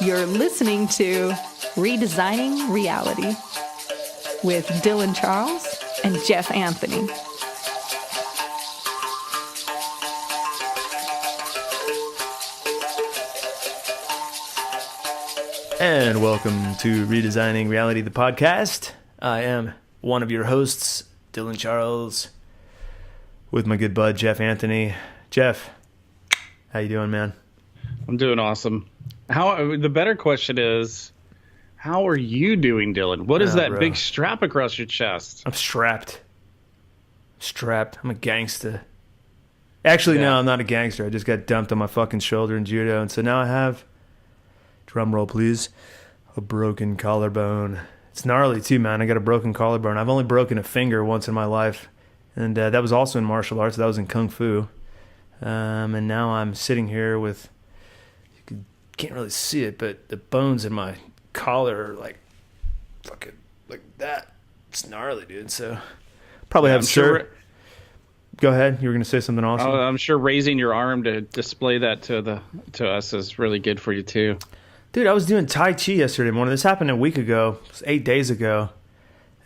You're listening to Redesigning Reality with Dylan Charles and Jeff Anthony. And welcome to Redesigning Reality, the podcast. I am one of your hosts, Dylan Charles, with my good bud, Jeff Anthony. Jeff, how you doing, man? I'm doing awesome. The better question is, how are you doing, Dylan? What is that bro. big strap across your chest? I'm strapped. I'm a gangster. Actually, no, I'm not a gangster. I just got dumped on my fucking shoulder in Judo, and so now I have, drum roll please, a broken collarbone. It's gnarly too, man. I got a broken collarbone. I've only broken a finger once in my life, and that was also in martial arts. That was in Kung Fu. And now I'm sitting here with, can't really see it, but the bones in my collar are like fucking like that. It's gnarly, dude. So probably have Go ahead. You were going to say something awesome. I'm sure raising your arm to display that to us is really good for you too. Dude, I was doing Tai Chi yesterday morning. This happened a week ago. It was 8 days ago.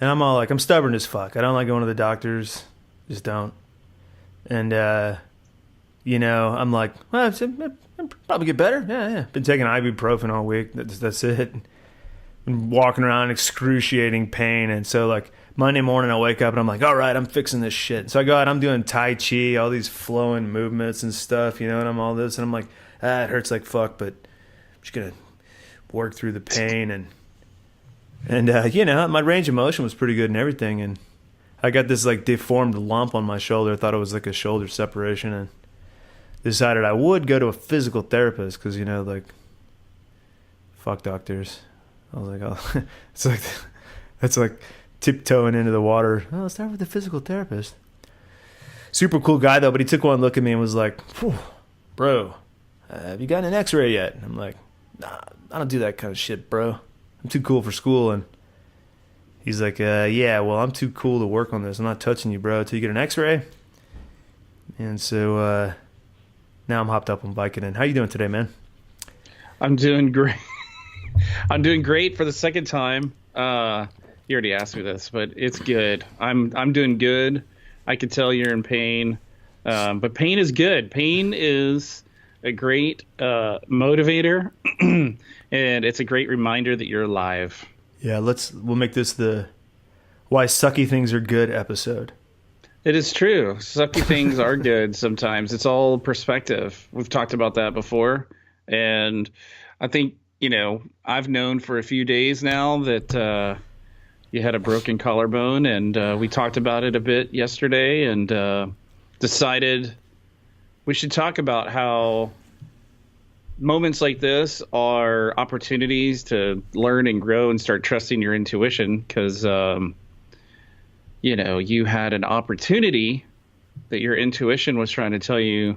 And I'm all like, I'm stubborn as fuck. I don't like going to the doctors. Just don't. And, I'm like, well, I'll probably get better. Yeah. Been taking ibuprofen all week. That's it. Been walking around excruciating pain. And so, like, Monday morning I wake up and I'm like, all right, I'm fixing this shit. So I go out, I'm doing Tai Chi, all these flowing movements and stuff, and I'm all this. And I'm like, it hurts like fuck, but I'm just going to work through the pain. And my range of motion was pretty good and everything. And I got this, like, deformed lump on my shoulder. I thought it was, like, a shoulder separation. And decided I would go to a physical therapist because, fuck doctors. I was like, oh, that's like tiptoeing into the water. Oh, let's start with the physical therapist. Super cool guy, though, but he took one look at me and was like, bro, have you gotten an x-ray yet? And I'm like, nah, I don't do that kind of shit, bro. I'm too cool for school. And he's like, yeah, well, I'm too cool to work on this. I'm not touching you, bro, until you get an x-ray. And so now I'm hopped up on Vicodin. How you doing today, man? I'm doing great. I'm doing great for the second time. You already asked me this, but it's good. I'm doing good. I can tell you're in pain, but pain is good. Pain is a great motivator, and it's a great reminder that you're alive. Yeah, we'll make this the why sucky things are good episode. It is true. Sucky things are good sometimes. It's all perspective. We've talked about that before. And I think, I've known for a few days now that you had a broken collarbone. And we talked about it a bit yesterday and decided we should talk about how moments like this are opportunities to learn and grow and start trusting your intuition because you had an opportunity that your intuition was trying to tell you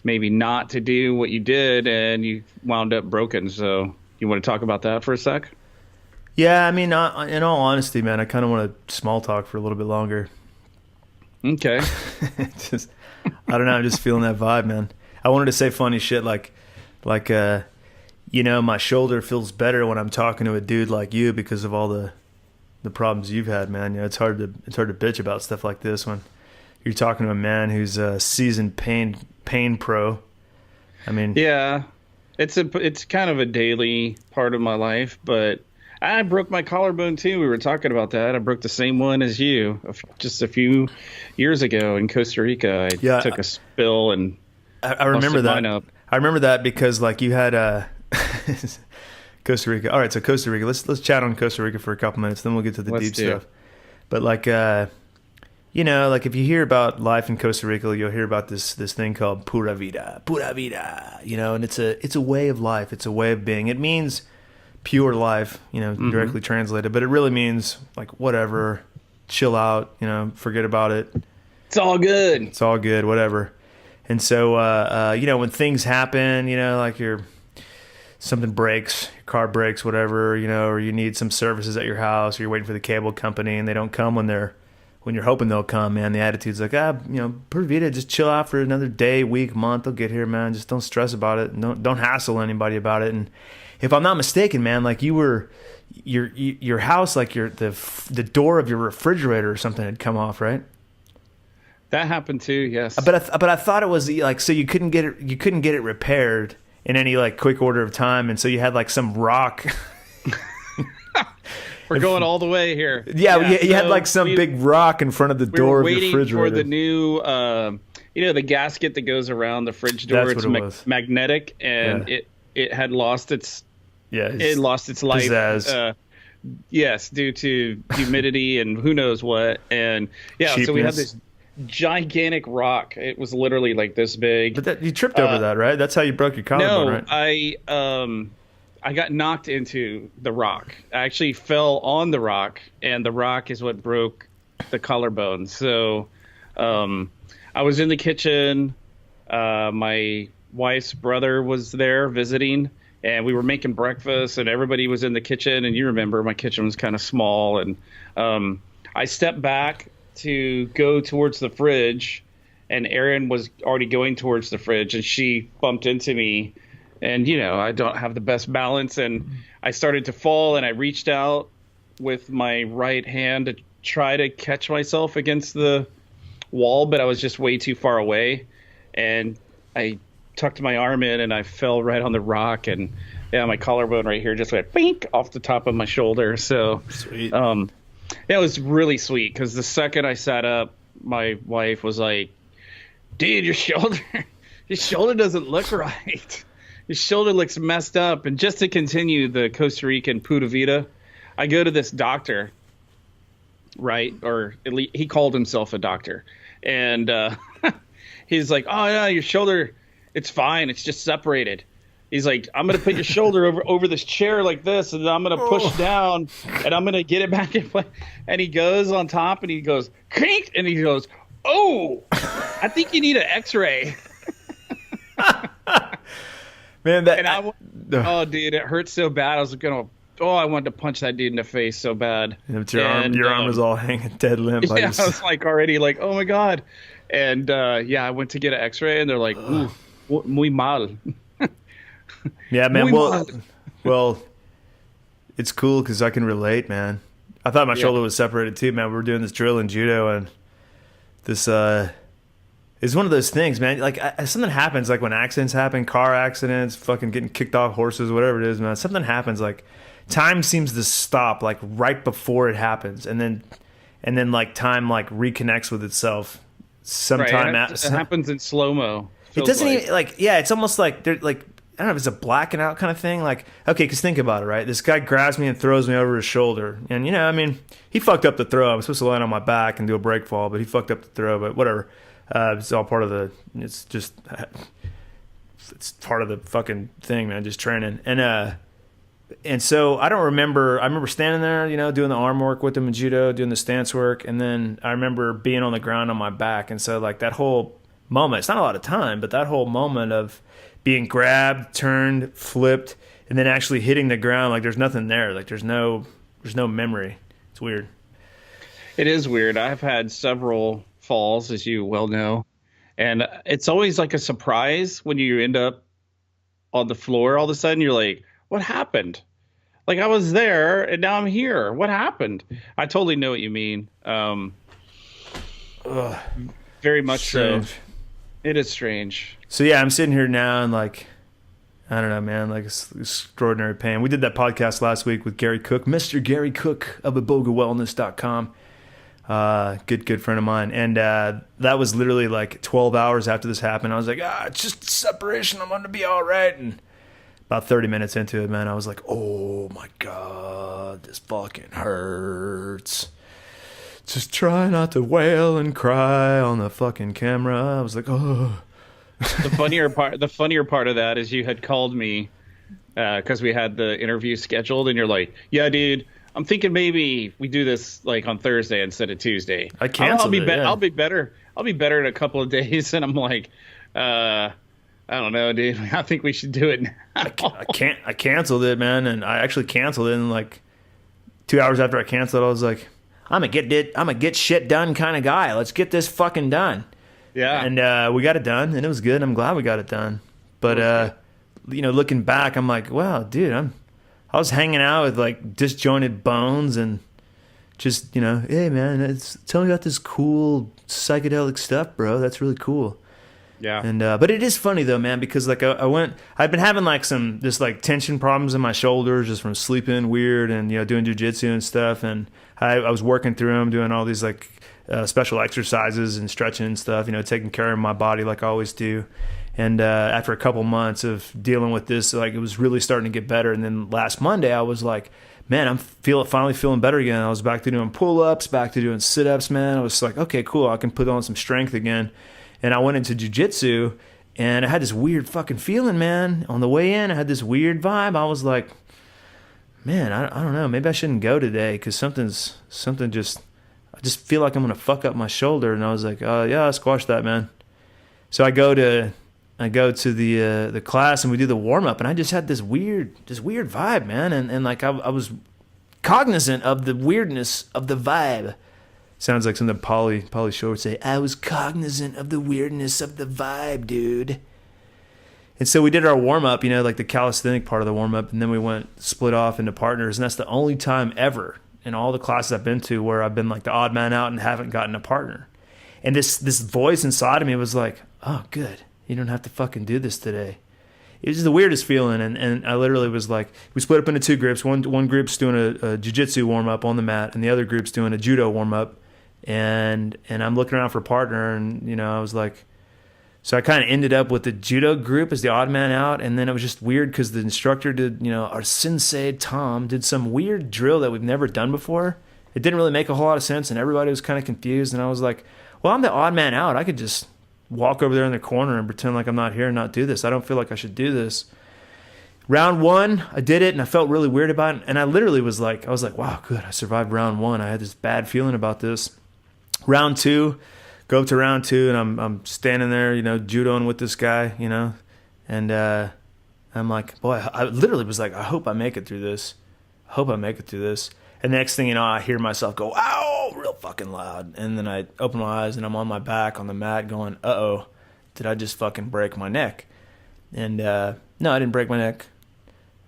maybe not to do what you did, and you wound up broken. So you want to talk about that for a sec? Yeah, I mean, in all honesty, man, I kind of want to small talk for a little bit longer. Okay. I don't know, I'm just feeling that vibe, man. I wanted to say funny shit like my shoulder feels better when I'm talking to a dude like you because of all the problems you've had, man. It's hard to bitch about stuff like this when you're talking to a man who's a seasoned pain pro. I mean, yeah, it's kind of a daily part of my life, but I broke my collarbone too. We were talking about that. I broke the same one as you just a few years ago in Costa Rica. I took a spill and I remember that. I remember that because you had Costa Rica. All right, so Costa Rica. Let's chat on Costa Rica for a couple minutes, then we'll get to the deep stuff. But if you hear about life in Costa Rica, you'll hear about this thing called pura vida, and it's a way of life. It's a way of being. It means pure life, directly translated, but it really means whatever, chill out, forget about it. It's all good. It's all good, whatever. And so, when things happen, something breaks, your car breaks, whatever, or you need some services at your house, or you're waiting for the cable company and they don't come when you're hoping they'll come, man. The attitude's like, pura vida, just chill out for another day, week, month. They'll get here, man. Just don't stress about it. Don't hassle anybody about it. And if I'm not mistaken, man, like your house, like the door of your refrigerator or something had come off, right? That happened too. Yes. But I thought it was like, so you couldn't get it repaired in any like quick order of time, and so you had like some rock. We're going all the way here. Yeah, you had like some big rock in front of the door of your refrigerator. We were waiting for the new, the gasket that goes around the fridge door. That's it's magnetic, and it had lost its life. Pizzazz. Yes, due to humidity and who knows what. And cheapness. So we had this gigantic rock. It was literally like this big. But you tripped over that, right? That's how you broke your collarbone, right? No, I got knocked into the rock. I actually fell on the rock, and the rock is what broke the collarbone. So I was in the kitchen. My wife's brother was there visiting, and we were making breakfast, and everybody was in the kitchen. And you remember my kitchen was kind of small. And I stepped back to go towards the fridge, and Erin was already going towards the fridge, and she bumped into me. And, I don't have the best balance, and I started to fall, and I reached out with my right hand to try to catch myself against the wall, but I was just way too far away. And I tucked my arm in, and I fell right on the rock, and my collarbone right here just went bink off the top of my shoulder. So sweet. It was really sweet, because the second I sat up, my wife was like, dude, your shoulder doesn't look right. His shoulder looks messed up. And just to continue the Costa Rican Pura Vida, I go to this doctor, right? Or at least he called himself a doctor. And he's like, oh, yeah, your shoulder, it's fine. It's just separated. He's like, I'm going to put your shoulder over this chair like this, and I'm going to push down, and I'm going to get it back in place. And he goes on top, and he goes, crink, and he goes, oh, I think you need an x-ray. Man, oh, dude, it hurt so bad. I was I wanted to punch that dude in the face so bad. Your arm was all hanging dead limp. Yeah, I was like already like, oh my God. And I went to get an x-ray, and they're like, ooh, muy mal. Yeah, man. Well, it's cool because I can relate, man. I thought my shoulder was separated too, man. We were doing this drill in judo, and this it's one of those things, man. Like something happens, like when accidents happen, car accidents, fucking getting kicked off horses, whatever it is, man. Something happens, like time seems to stop, like right before it happens, and then like time like reconnects with itself. Sometime it happens in slow mo. It doesn't even like it's almost like they're like, I don't know if it's a blacking out kind of thing. Like, okay, because think about it, right? This guy grabs me and throws me over his shoulder. And, I mean, he fucked up the throw. I'm supposed to land on my back and do a break fall, but he fucked up the throw. But whatever. It's all part of it's part of the fucking thing, man, just training. And so I remember standing there, doing the arm work with him in judo, doing the stance work. And then I remember being on the ground on my back. And so, like, that whole moment, it's not a lot of time, but that whole moment of being grabbed, turned, flipped, and then actually hitting the ground, like there's nothing there. Like there's no memory. It's weird. It is weird. I've had several falls, as you well know, and it's always like a surprise when you end up on the floor. All of a sudden you're like, what happened? Like I was there and now I'm here. What happened? I totally know what you mean. Very much strange. So. It is strange. So yeah, I'm sitting here now and like, I don't know, man, like it's extraordinary pain. We did that podcast last week with Gary Cook, Mr. Gary Cook of ibogawellness.com. Good friend of mine. And that was literally like 12 hours after this happened. I was like, it's just separation. I'm going to be all right. And about 30 minutes into it, man, I was like, oh my God, this fucking hurts. Just try not to wail and cry on the fucking camera. I was like, oh. The funnier part of that is you had called me because we had the interview scheduled, and you're like, yeah, dude, I'm thinking maybe we do this like on Thursday instead of Tuesday. I canceled it. I'll be better in a couple of days. And I'm like, I don't know, dude. I think we should do it now. I canceled it, man, and I actually canceled it. And like 2 hours after I canceled it, I was like, I'm a get shit done kind of guy. Let's get this fucking done. Yeah. And we got it done, and it was good. I'm glad we got it done. But looking back, I'm like, wow, dude, I was hanging out with like disjointed bones and just, hey man, tell me about this cool psychedelic stuff, bro. That's really cool. Yeah. And but it is funny though, man, because like I've been having like this like tension problems in my shoulders just from sleeping weird and doing jujitsu and stuff, and I was working through them, doing all these like special exercises and stretching and stuff, taking care of my body like I always do. And after a couple months of dealing with this, like it was really starting to get better. And then last Monday, I was like, man, I'm finally feeling better again. I was back to doing pull-ups, back to doing sit-ups, man. I was like, okay, cool, I can put on some strength again. And I went into jiu-jitsu, and I had this weird fucking feeling, man. On the way in, I had this weird vibe. I was like, man, I don't know. Maybe I shouldn't go today because I just feel like I'm going to fuck up my shoulder. And I was like, yeah, squash that, man. So I go to the class, and we do the warm-up, and I just had this weird vibe, man. And like I was cognizant of the weirdness of the vibe. Sounds like something Pauly Shore would say. I was cognizant of the weirdness of the vibe, dude. And so we did our warm-up, like the calisthenic part of the warm-up, and then we split off into partners. And that's the only time ever in all the classes I've been to where I've been like the odd man out and haven't gotten a partner. And this voice inside of me was like, oh, good. You don't have to fucking do this today. It was the weirdest feeling. And I literally was like, we split up into two groups. One group's doing a jiu-jitsu warm-up on the mat, and the other group's doing a judo warm-up. And I'm looking around for a partner, and I was like, so I kind of ended up with the judo group as the odd man out. And then it was just weird because the instructor did, our sensei Tom did some weird drill that we've never done before. It didn't really make a whole lot of sense, and everybody was kind of confused. And I was like, well, I'm the odd man out. I could just walk over there in the corner and pretend like I'm not here and not do this. I don't feel like I should do this. Round one, I did it, and I felt really weird about it. And I literally was like, wow, good, I survived round one. I had this bad feeling about this. Round two, go up to round two, and I'm standing there, judoing with this guy, and I'm like, boy, I literally was like, I hope I make it through this. And the next thing you know, I hear myself go, ow, real fucking loud. And then I open my eyes, and I'm on my back on the mat going, uh-oh, did I just fucking break my neck? And no, I didn't break my neck.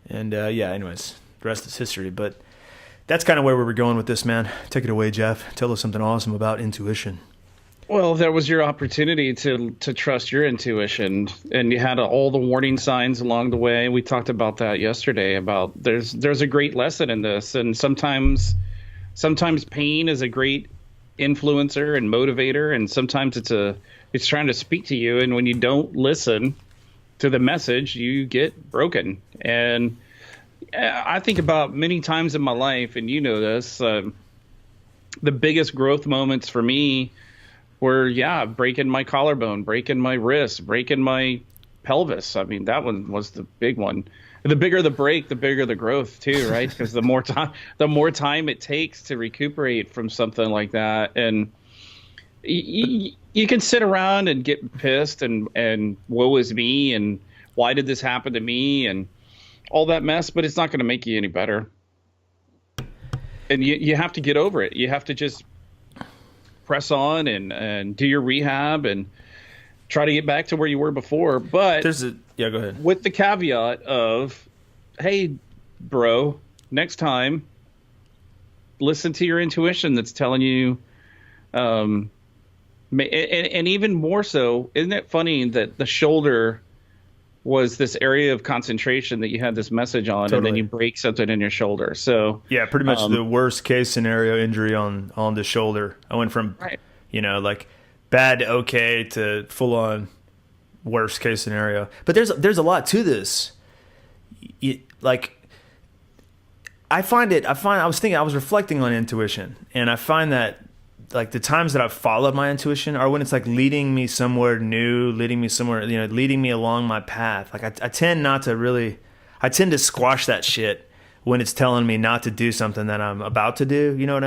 And yeah, anyways, the rest is history. But that's kind of where we were going with this, man. Take it away, Jeff. Tell us something awesome about intuition. Well, that was your opportunity to trust your intuition, and you had all the warning signs along the way. We talked about that yesterday. About there's a great lesson in this, and sometimes pain is a great influencer and motivator, and sometimes it's trying to speak to you, and when you don't listen to the message, you get broken. And I think about many times in my life, and this, the biggest growth moments for me were, breaking my collarbone, breaking my wrist, breaking my pelvis. I mean, that one was the big one. The bigger the break, the bigger the growth too, right? Because the more time it takes to recuperate from something like that. And you can sit around and get pissed and woe is me and why did this happen to me and all that mess, but it's not going to make you any better. And you have to get over it. You have to just press on and do your rehab and try to get back to where you were before. But go ahead. With the caveat of, hey, bro, next time, listen to your intuition that's telling you, and even more so, isn't it funny that the shoulder was this area of concentration that you had this message on, totally. And then you break something in your shoulder. So yeah, pretty much the worst case scenario injury on the shoulder. I went from, right. Like bad to okay to full on worst case scenario. But there's a lot to this. I was reflecting on intuition, and I find that like the times that I've followed my intuition are when it's like leading me somewhere new, leading me along my path. Like I tend to squash that shit when it's telling me not to do something that I'm about to do. You know what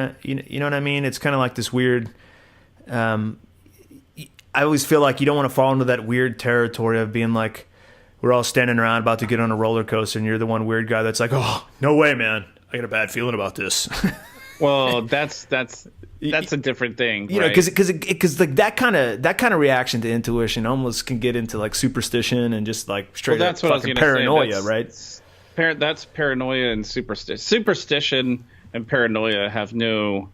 I mean? It's kind of like this weird, I always feel like you don't want to fall into that weird territory of being like, we're all standing around about to get on a roller coaster and you're the one weird guy that's like, oh, no way, man. I got a bad feeling about this. Well, that's that's a different thing, you know, right? because like that kind of reaction to intuition almost can get into like superstition and just like straight up fucking paranoia, right? That's paranoia and superstition. Superstition and paranoia have no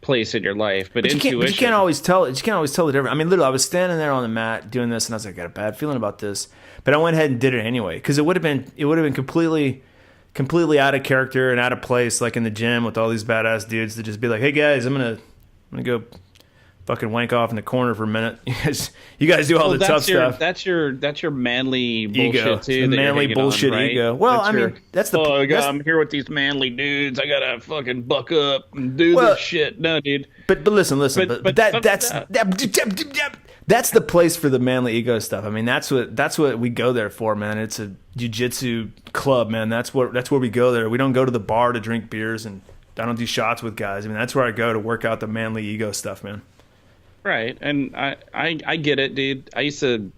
place in your life, but intuition. You can't always tell. You can't always tell the difference. I mean, literally, I was standing there on the mat doing this, and I was like, I got a bad feeling about this, but I went ahead and did it anyway because it would have been completely out of character and out of place, like in the gym with all these badass dudes to just be like, hey guys, I'm gonna go fucking wank off in the corner for a minute. You guys do all the tough stuff. That's your manly bullshit ego, too. The manly bullshit on, right? ego. Well, I'm here with these manly dudes. I gotta fucking buck up and do this shit. No, dude. But listen. But that's the place for the manly ego stuff. I mean, that's what we go there for, man. It's a jiu-jitsu club, man. That's where we go there. We don't go to the bar to drink beers, and I don't do shots with guys. I mean, that's where I go to work out the manly ego stuff, man. Right, and I get it, dude. I used to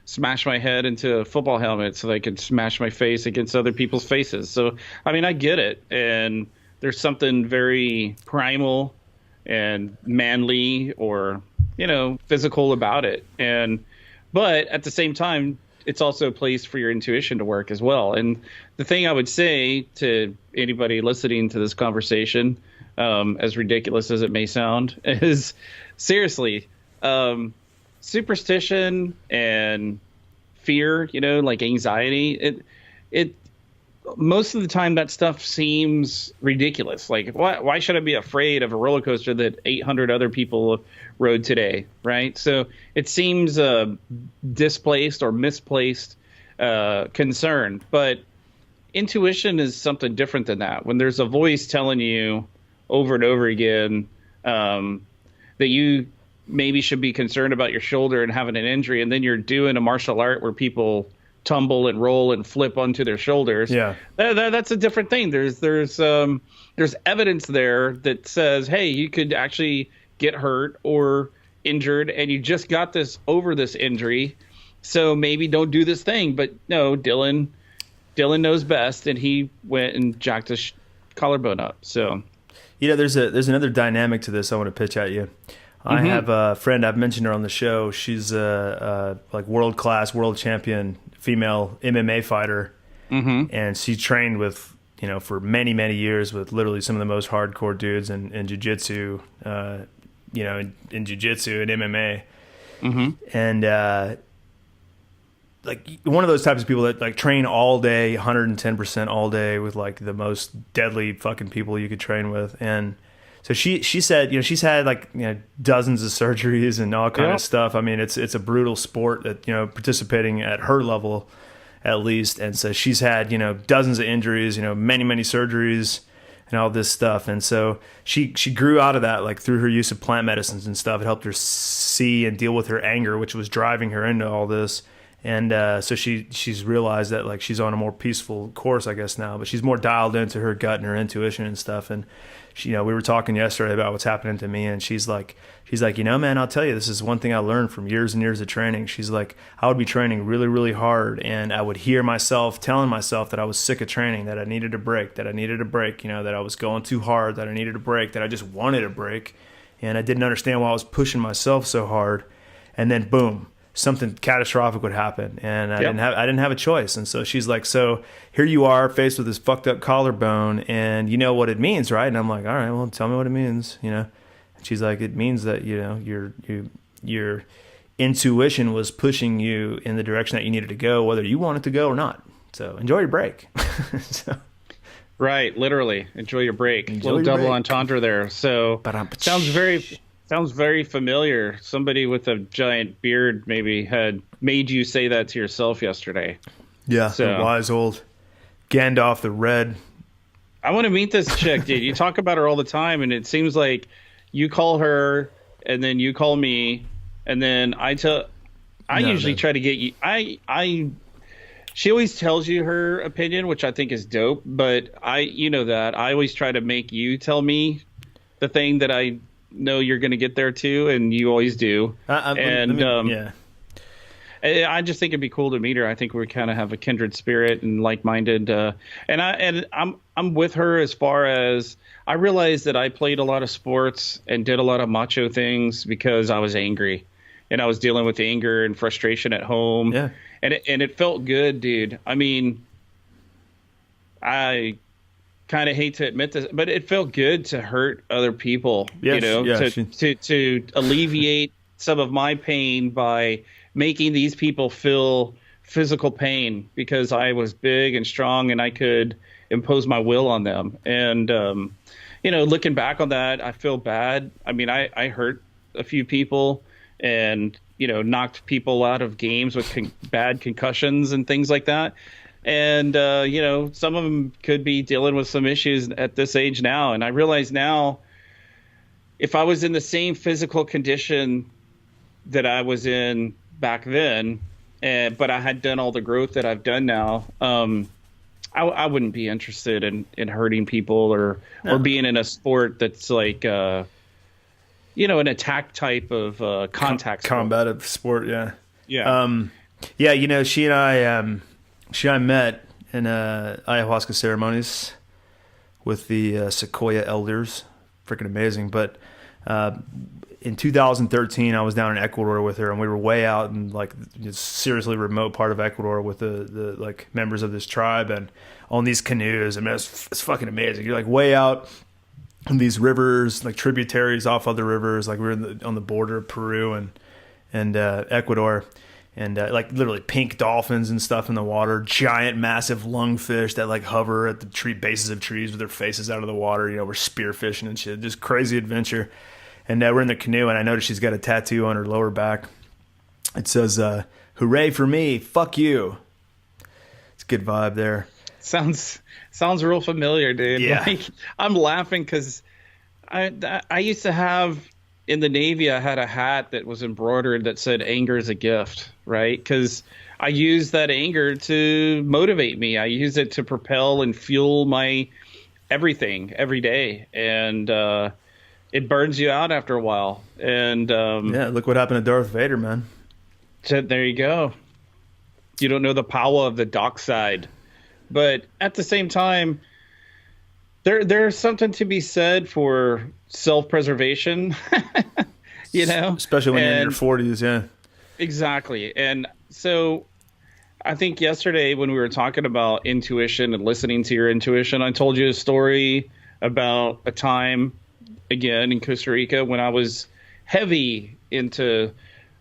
smash my head into a football helmet so that I could smash my face against other people's faces. So, I mean, I get it. And there's something very primal and manly or, you know, physical about it. But at the same time, it's also a place for your intuition to work as well. And the thing I would say to anybody listening to this conversation, as ridiculous as it may sound, is seriously, superstition and fear, you know, like anxiety, it most of the time that stuff seems ridiculous. Like, why should I be afraid of a roller coaster that 800 other people rode today, right? So it seems displaced or misplaced concern. But intuition is something different than that. When there's a voice telling you over and over again that you maybe should be concerned about your shoulder and having an injury, and then you're doing a martial art where people tumble and roll and flip onto their shoulders. Yeah, that's a different thing. There's evidence there that says, hey, you could actually get hurt or injured, and you just got over this injury, so maybe don't do this thing. But no, Dylan knows best, and he went and jacked his collarbone up. So, you know, there's another dynamic to this I want to pitch at you. I have a friend, I've mentioned her on the show. She's a like world-class, world champion female MMA fighter. And she trained with, you know, for many, many years with literally some of the most hardcore dudes in jiu-jitsu, you know, in jiu-jitsu and MMA. And like one of those types of people that like train all day, 110% all day with like the most deadly fucking people you could train with. And so she said, you know, she's had like, you know, dozens of surgeries and all kind of stuff. I mean, it's a brutal sport that, you know, participating at her level at least. And so she's had, you know, dozens of injuries, you know, many, many surgeries and all this stuff. And so she grew out of that, like through her use of plant medicines and stuff. It helped her see and deal with her anger, which was driving her into all this. And so she's realized that like she's on a more peaceful course, I guess now, but she's more dialed into her gut and her intuition and stuff. And she, you know, we were talking yesterday about what's happening to me, and she's like, you know, man, I'll tell you, this is one thing I learned from years and years of training. She's like, I would be training really, really hard, and I would hear myself telling myself that I was sick of training, that I needed a break, you know, that I was going too hard, that I needed a break, that I just wanted a break, and I didn't understand why I was pushing myself so hard, and then boom, something catastrophic would happen, and I didn't have a choice. And so she's like, so here you are faced with this fucked up collarbone, and you know what it means, right? And I'm like, all right, well, tell me what it means, you know. And she's like, it means that, you know, your intuition was pushing you in the direction that you needed to go, whether you wanted to go or not. So enjoy your break. So, right, literally enjoy your break. Enjoy Little your double break. entendre there. So sounds very familiar. Somebody with a giant beard maybe had made you say that to yourself yesterday. Yeah, so, the wise old Gandalf the Red. I want to meet this chick, dude. You talk about her all the time, and it seems like you call her, and then you call me, and then I usually try to get you. She always tells you her opinion, which I think is dope. But you know that I always try to make you tell me the thing that I know you're going to get there too, and you always do. Yeah. I just think it'd be cool to meet her. I think we kind of have a kindred spirit and like-minded. I'm with her as far as I realized that I played a lot of sports and did a lot of macho things because I was angry, and I was dealing with anger and frustration at home. Yeah. And it felt good, dude. I mean, I kind of hate to admit this, but it felt good to hurt other people. Yes, to alleviate some of my pain by making these people feel physical pain because I was big and strong and I could impose my will on them. And, looking back on that, I feel bad. I mean, I hurt a few people and, knocked people out of games with bad concussions and things like that. And, some of them could be dealing with some issues at this age now. And I realize now, if I was in the same physical condition that I was in back then, but I had done all the growth that I've done now, I wouldn't be interested in hurting people or being in a sport that's like, an attack type of contact sport. Combative sport, yeah. Yeah. She and I met in ayahuasca ceremonies with the Sequoia elders. Freaking amazing. But in 2013, I was down in Ecuador with her, and we were way out in like this seriously remote part of Ecuador with the like members of this tribe and on these canoes. I mean, it's fucking amazing. You're like way out in these rivers, like tributaries off other rivers. Like we were on the border of Peru and Ecuador. And like literally pink dolphins and stuff in the water, giant, massive lungfish that like hover at the bases of trees with their faces out of the water. We're spearfishing and shit. Just crazy adventure. And we're in the canoe, and I noticed she's got a tattoo on her lower back. It says, "Hooray for me, fuck you." It's a good vibe there. Sounds real familiar, dude. Yeah. Like, I'm laughing because I used to have in the Navy. I had a hat that was embroidered that said "Anger is a gift," right? Because I use that anger to motivate me. I use it to propel and fuel my everything every day, and it burns you out after a while. And look what happened to Darth Vader, man. So there you go. You don't know the power of the dark side. But at the same time, there's something to be said for self-preservation, Especially when you're in your 40s, yeah. Exactly. And so I think yesterday when we were talking about intuition and listening to your intuition, I told you a story about a time, again, in Costa Rica when I was heavy into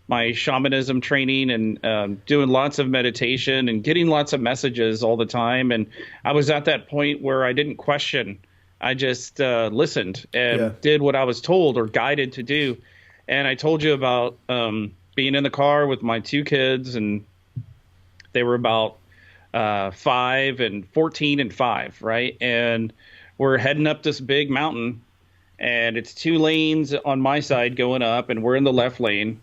my shamanism training and doing lots of meditation and getting lots of messages all the time. And I was at that point where I didn't question. I just listened and did what I was told or guided to do. And I told you about being in the car with my two kids, and they were about 5 and 14 and 5, right? And we're heading up this big mountain, and it's 2 lanes on my side going up, and we're in the left lane.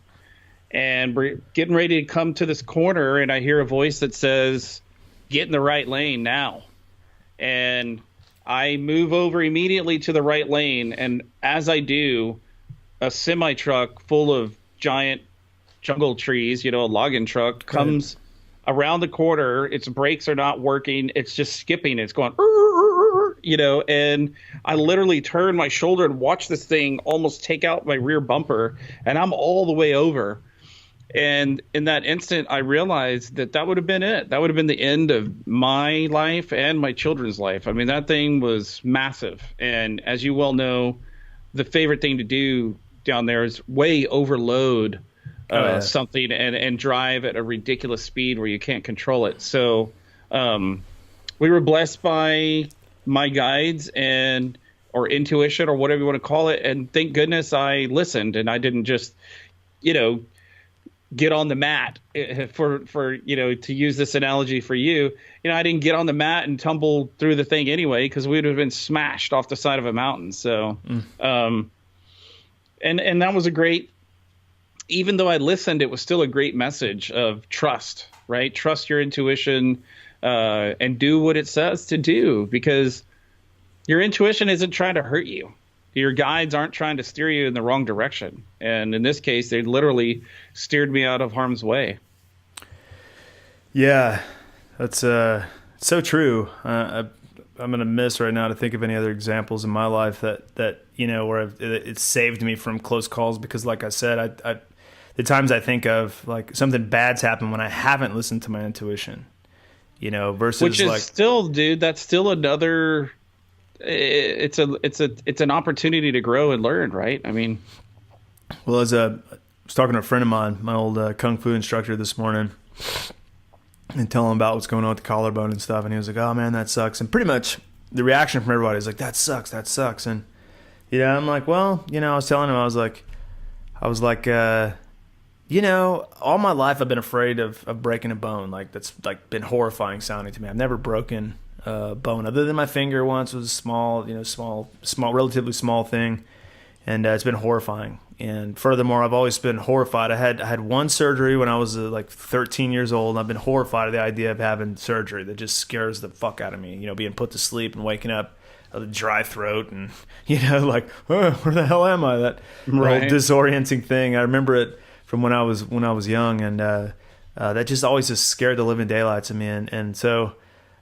And we're getting ready to come to this corner, and I hear a voice that says, "Get in the right lane now." And I move over immediately to the right lane, and as I do, a semi-truck full of giant jungle trees, a logging truck, comes around the corner. Its brakes are not working. It's just skipping. It's going, and I literally turn my shoulder and watch this thing almost take out my rear bumper, and I'm all the way over. And in that instant, I realized that would have been it. That would have been the end of my life and my children's life. I mean, that thing was massive. And as you well know, the favorite thing to do down there is way overload something and drive at a ridiculous speed where you can't control it. So we were blessed by my guides or intuition or whatever you want to call it. And thank goodness I listened, and I didn't just, get on the mat for to use this analogy for you. I didn't get on the mat and tumble through the thing anyway, because we would have been smashed off the side of a mountain. So, and that was a great, even though I listened, it was still a great message of trust, right? Trust your intuition, and do what it says to do, because your intuition isn't trying to hurt you. Your guides aren't trying to steer you in the wrong direction. And in this case, they literally steered me out of harm's way. Yeah, that's so true. I'm gonna miss right now to think of any other examples in my life that where it saved me from close calls, because like I said, I the times I think of, like, something bad's happened when I haven't listened to my intuition, versus, which is like, still, dude, that's still another. It's an opportunity to grow and learn, right? I mean, well, I was talking to a friend of mine, my old kung fu instructor, this morning, and telling him about what's going on with the collarbone and stuff, and he was like, "Oh man, that sucks." And pretty much the reaction from everybody is like, "That sucks, that sucks." And I'm like, well, I was telling him, I was like, all my life I've been afraid of breaking a bone. Like, that's like been horrifying sounding to me. I've never broken a bone other than my finger once. It was a small, relatively small thing, and it's been horrifying. And furthermore, I've always been horrified. I had one surgery when I was like 13 years old, and I've been horrified at the idea of having surgery. That just scares the fuck out of me. Being put to sleep and waking up with a dry throat, and like, oh, where the hell am I? That right. Whole disorienting thing. I remember it from when I was young, and that just always just scared the living daylights of me. And so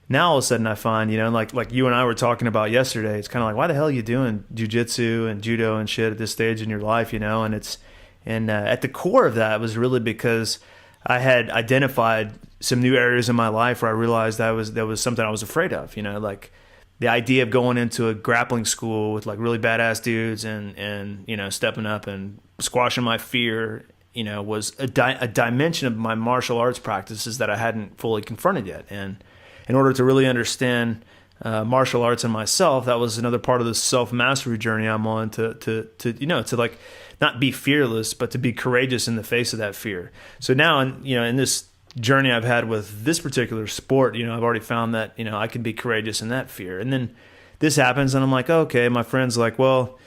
now all of a sudden I find, like you and I were talking about yesterday, it's kind of like, why the hell are you doing jiu-jitsu and judo and shit at this stage in your life, and it's, and at the core of that was really because I had identified some new areas in my life where I realized that was something I was afraid of, like the idea of going into a grappling school with like really badass dudes and stepping up and squashing my fear, was a dimension of my martial arts practices that I hadn't fully confronted yet. And in order to really understand martial arts and myself, that was another part of the self-mastery journey I'm on, to like not be fearless, but to be courageous in the face of that fear. So now, in this journey I've had with this particular sport, I've already found that, I can be courageous in that fear. And then this happens, and I'm like, oh, okay. My friend's like, well,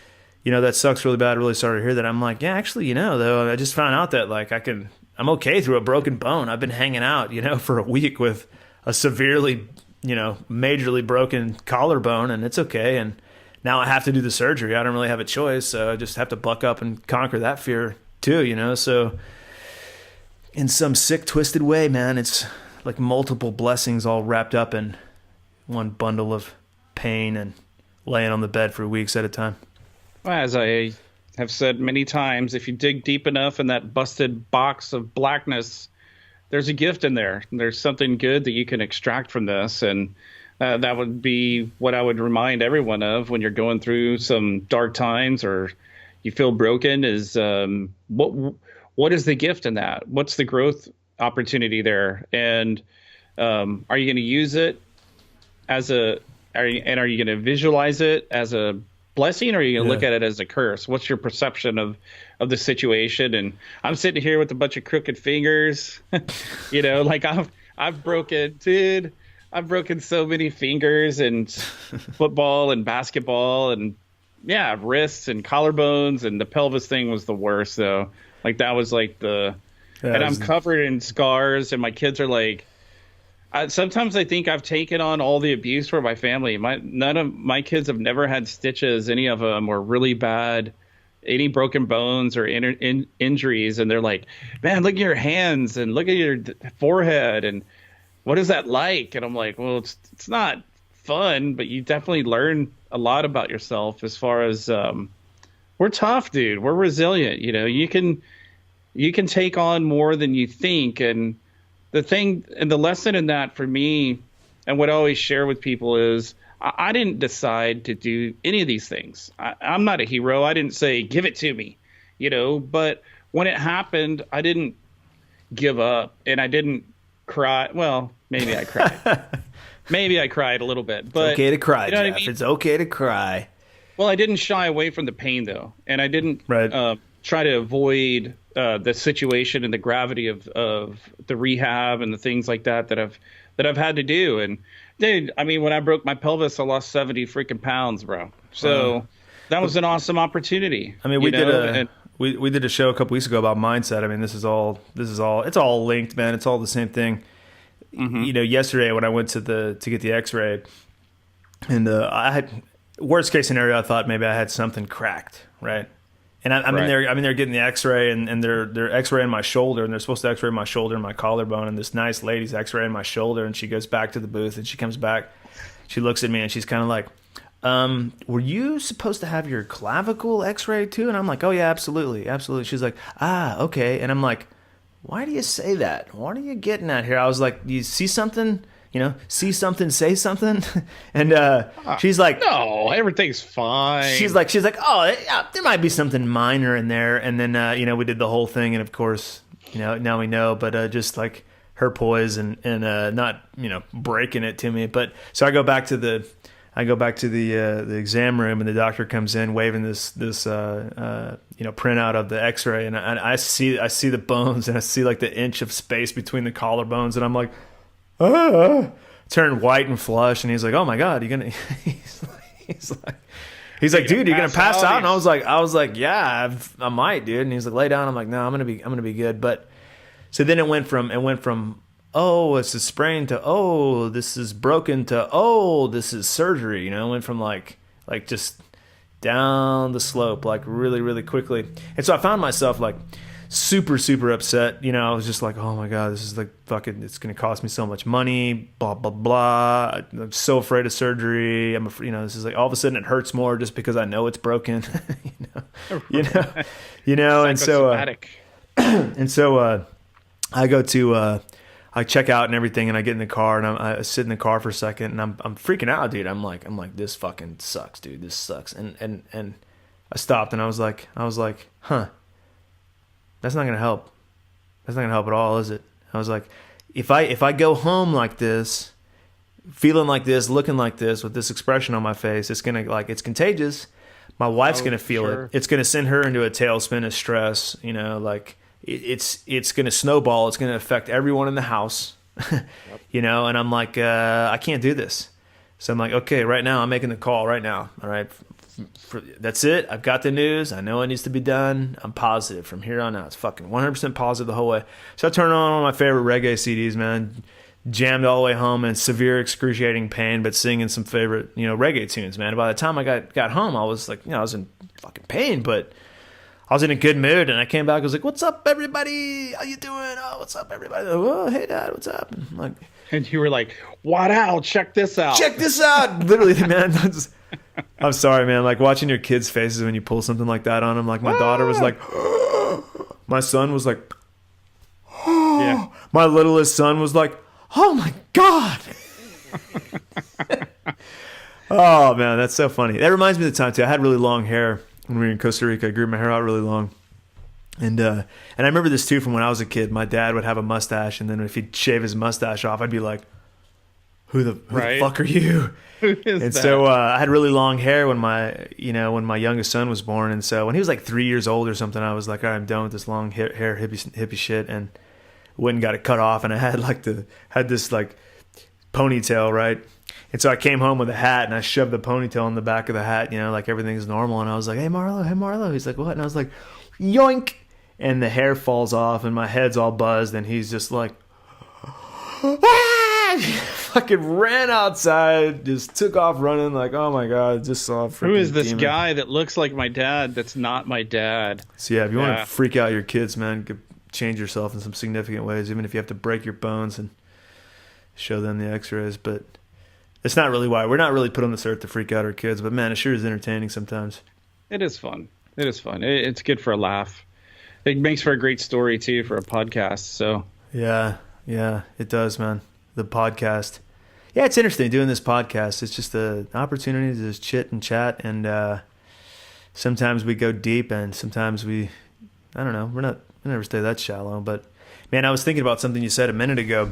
that sucks really bad. Really sorry to hear that. I'm like, yeah, actually, though, I just found out that, like, I'm okay through a broken bone. I've been hanging out, for a week with a severely, majorly broken collarbone, and it's okay. And now I have to do the surgery. I don't really have a choice, so I just have to buck up and conquer that fear too, So in some sick, twisted way, man, it's like multiple blessings all wrapped up in one bundle of pain and laying on the bed for weeks at a time. Well, as I have said many times, if you dig deep enough in that busted box of blackness, there's a gift in there. There's something good that you can extract from this. And that would be what I would remind everyone of when you're going through some dark times or you feel broken, is what is the gift in that? What's the growth opportunity there? And are you going to use it as are you going to visualize it as a blessing, or are you going to look at it as a curse? What's your perception of the situation? And I'm sitting here with a bunch of crooked fingers, like I've broken so many fingers in football and basketball, and wrists and collarbones, and the pelvis thing was the worst though. Like that was like and I'm covered in scars, and my kids are like, sometimes I think I've taken on all the abuse for my family. None of my kids have never had stitches. Any of them were really bad, any broken bones or injuries. And they're like, man, look at your hands and look at your forehead. And what is that like? And I'm like, well, it's not fun, but you definitely learn a lot about yourself as far as, we're tough, dude. We're resilient. You can take on more than you think. And the thing and the lesson in that for me, and what I always share with people, is I didn't decide to do any of these things. I'm not a hero. I didn't say, give it to me, but when it happened, I didn't give up, and I didn't cry. Well, maybe I cried. Maybe I cried a little bit, but it's okay to cry, Jeff. I mean? It's okay to cry. Well, I didn't shy away from the pain though. And I didn't try to avoid the situation and the gravity of the rehab and the things like that I've had to do. And dude, I mean, when I broke my pelvis, I lost 70 freaking pounds, bro. So that was an awesome opportunity. I mean, we did a show a couple weeks ago about mindset. I mean, it's all linked, man. It's all the same thing. Mm-hmm. Yesterday when I went to get the X-ray, and I had, worst case scenario, I thought maybe I had something cracked, right? And I'm Right. in there getting the X-ray, and they're X-raying my shoulder, and they're supposed to X-ray my shoulder and my collarbone. And this nice lady's X-raying my shoulder, and she goes back to the booth, and she comes back, she looks at me, and she's kind of like, were you supposed to have your clavicle X-ray too? And I'm like, oh yeah, absolutely. She's like, okay. And I'm like, why do you say that? What are you getting at here? I was like, you see something? See something, say something. And she's like, no, everything's fine. She's like, oh, yeah, there might be something minor in there. And then, we did the whole thing. And of course, now we know, but just like her poise and not, breaking it to me. But so I go back to the exam room, and the doctor comes in waving this printout of the X-ray. And I see the bones, and I see like the inch of space between the collarbones. And I'm like, turned white and flush, and he's like, "Oh my God, you're gonna?" he's like, "Dude, you're gonna pass out." And I was like, "Yeah, I might, dude." And he's like, "Lay down." I'm like, "No, I'm gonna be good." But so then it went from oh, it's a sprain to oh, this is broken to oh, this is surgery. It went from like just down the slope like really really quickly, and so I found myself like super super upset. I was just like, oh my God, this is like fucking, it's gonna cost me so much money, blah blah blah. I'm so afraid of surgery. I'm afraid, this is like, all of a sudden it hurts more just because I know it's broken. And so I go to I check out and everything, and I get in the car, and I sit in the car for a second, and I'm freaking out, dude. I'm like this fucking sucks, dude. This sucks. And I stopped, and I was like, huh. That's not going to help. That's not going to help at all, is it? I was like, if I go home like this, feeling like this, looking like this, with this expression on my face, it's going to, like, it's contagious. My wife's going to feel it. It's going to send her into a tailspin of stress. Like it's going to snowball. It's going to affect everyone in the house. And I'm like, I can't do this. So I'm like, okay, right now I'm making the call right now. All right. That's it. I've got the news. I know it needs to be done. I'm positive from here on out. It's fucking 100% positive the whole way. So I turned on my favorite reggae CDs, man. Jammed all the way home in severe excruciating pain, but singing some favorite, reggae tunes, man. By the time I got home, I was like, I was in fucking pain, but I was in a good mood. And I came back. I was like, "What's up, everybody? How you doing? Oh, what's up, everybody? Oh, hey, Dad, what's up?" And I'm like, and you were like, "Wow, check this out! Check this out!" Literally, man. I'm sorry, man. Like watching your kids' faces when you pull something like that on them. Like my daughter was like, my son was like, yeah. My littlest son was like, oh my God. Oh man, that's so funny. That reminds me of the time too. I had really long hair when we were in Costa Rica. I grew my hair out really long. And I remember this too from when I was a kid. My dad would have a mustache, and then if he'd shave his mustache off, I'd be like, who the fuck are you? And so I had really long hair when my youngest son was born. And so when he was like 3 years old or something, I was like, all right, I'm done with this long hair hippie shit, and went and got it cut off. And I had this like ponytail, right? And so I came home with a hat, and I shoved the ponytail in the back of the hat, like everything's normal. And I was like, hey Marlo. He's like, what? And I was like, yoink. And the hair falls off, and my head's all buzzed, and he's just like, fucking ran outside, just took off running like, oh my God, just saw a freaking Who is this demon. guy that looks like my dad that's not my dad? So yeah, if you want to freak out your kids, man, change yourself in some significant ways, even if you have to break your bones and show them the X-rays. But it's not really why. We're not really put on this earth to freak out our kids, but man, it sure is entertaining sometimes. It is fun. It's good for a laugh. It makes for a great story too for a podcast. So yeah, it does, man. The podcast. Yeah, it's interesting doing this podcast. It's just an opportunity to just chit and chat, and sometimes we go deep, and sometimes I don't know, we never stay that shallow. But man, I was thinking about something you said a minute ago,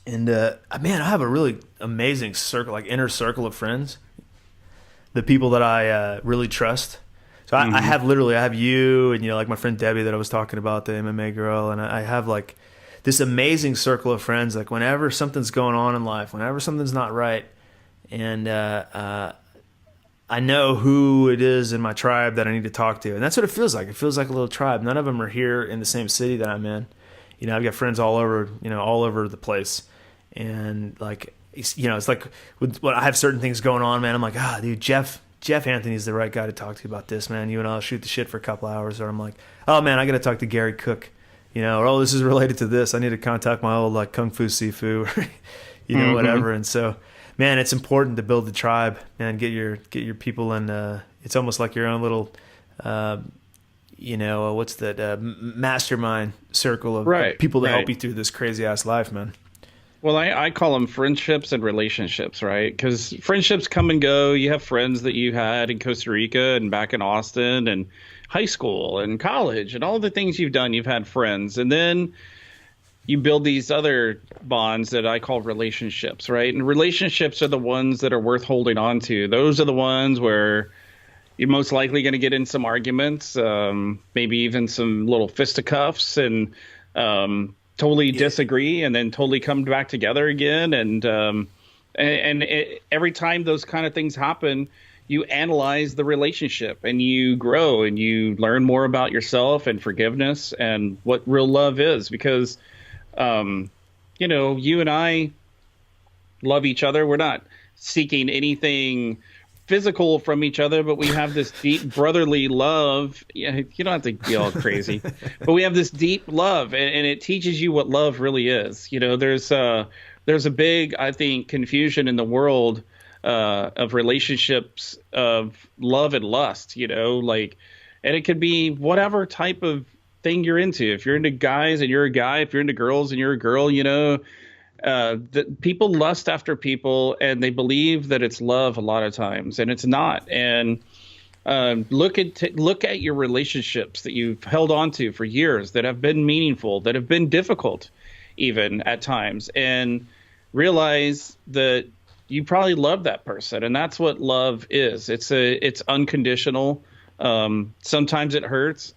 and man, I have a really amazing circle, like inner circle of friends, the people that I really trust. So I have you, and like my friend Debbie that I was talking about, the MMA girl, and I have like this amazing circle of friends. Like whenever something's going on in life, whenever something's not right, and I know who it is in my tribe that I need to talk to, and that's what it feels like. It feels like a little tribe. None of them are here in the same city that I'm in. I've got friends all over, all over the place, and like, it's like when I have certain things going on, man, I'm like, dude, Jeff Jeff Anthony's the right guy to talk to about this, man. You and I'll shoot the shit for a couple hours, or I'm like, oh man, I got to talk to Gary Cook, or oh, this is related to this. I need to contact my old like Kung Fu Sifu, or whatever. And so, man, it's important to build the tribe and get your people in. It's almost like your own little, what's that mastermind circle of people that help you through this crazy ass life, man. Well, I call them friendships and relationships, right? Because friendships come and go. You have friends that you had in Costa Rica and back in Austin and high school and college and all the things you've done. You've had friends. And then you build these other bonds that I call relationships, right? And relationships are the ones that are worth holding on to. Those are the ones where you're most likely going to get in some arguments, maybe even some little fisticuffs and totally disagree and then totally come back together again. And every time those kind of things happen, you analyze the relationship and you grow and you learn more about yourself and forgiveness and what real love is. Because, you and I love each other. We're not seeking anything physical from each other, but we have this deep brotherly love. You don't have to be all crazy, but we have this deep love, and it teaches you what love really is. There's a big, I think, confusion in the world of relationships of love and lust. And it could be whatever type of thing you're into. If you're into guys and you're a guy, if you're into girls and you're a girl, that people lust after people and they believe that it's love a lot of times, and it's not. And look at your relationships that you've held on to for years that have been meaningful, that have been difficult even at times, and realize that you probably love that person. And that's what love is. It's unconditional. Sometimes it hurts.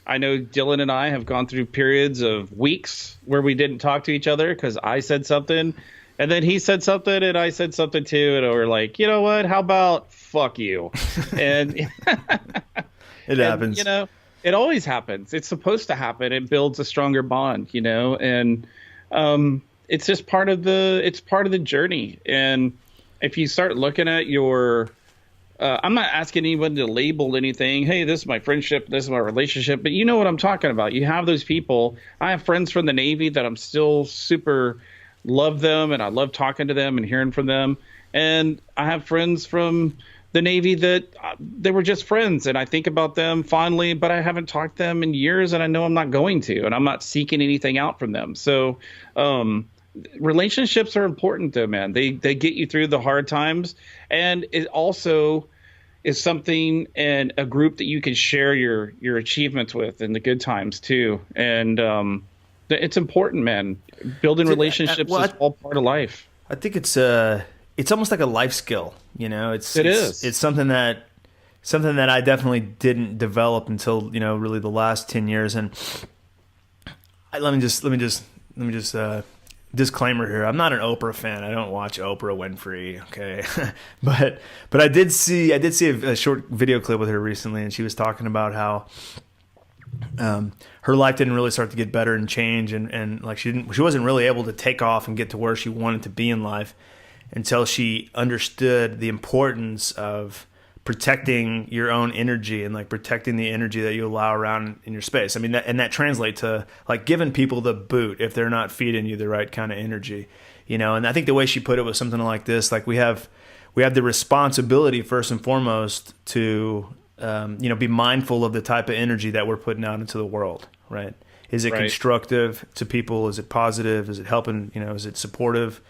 I know Dylan and I have gone through periods of weeks where we didn't talk to each other because I said something and then he said something and I said something too. And we're like, you know what? How about fuck you? And it happens. It always happens. It's supposed to happen. It builds a stronger bond, and it's just part of the journey. And if you start looking at I'm not asking anyone to label anything. Hey, this is my friendship. This is my relationship. But you know what I'm talking about. You have those people. I have friends from the Navy that I'm still super love them, and I love talking to them and hearing from them. And I have friends from the Navy that they were just friends, and I think about them fondly, but I haven't talked to them in years, and I know I'm not going to, and I'm not seeking anything out from them. So relationships are important though, man. They get you through the hard times, and it also is something and a group that you can share your achievements with in the good times too. And it's important, man. Building relationships is all part of life. I think it's almost like a life skill, It's something that I definitely didn't develop until really the last 10 years. And let me just disclaimer here. I'm not an Oprah fan. I don't watch Oprah Winfrey. Okay. but I did see a short video clip with her recently, and she was talking about how her life didn't really start to get better and change, and like she wasn't really able to take off and get to where she wanted to be in life until she understood the importance of protecting your own energy and like protecting the energy that you allow around in your space. I mean, that translates to like giving people the boot if they're not feeding you the right kind of energy, and I think the way she put it was something like this: like we have the responsibility first and foremost to be mindful of the type of energy that we're putting out into the world, right? Is it constructive to people? Is it positive? Is it helping? Is it supportive?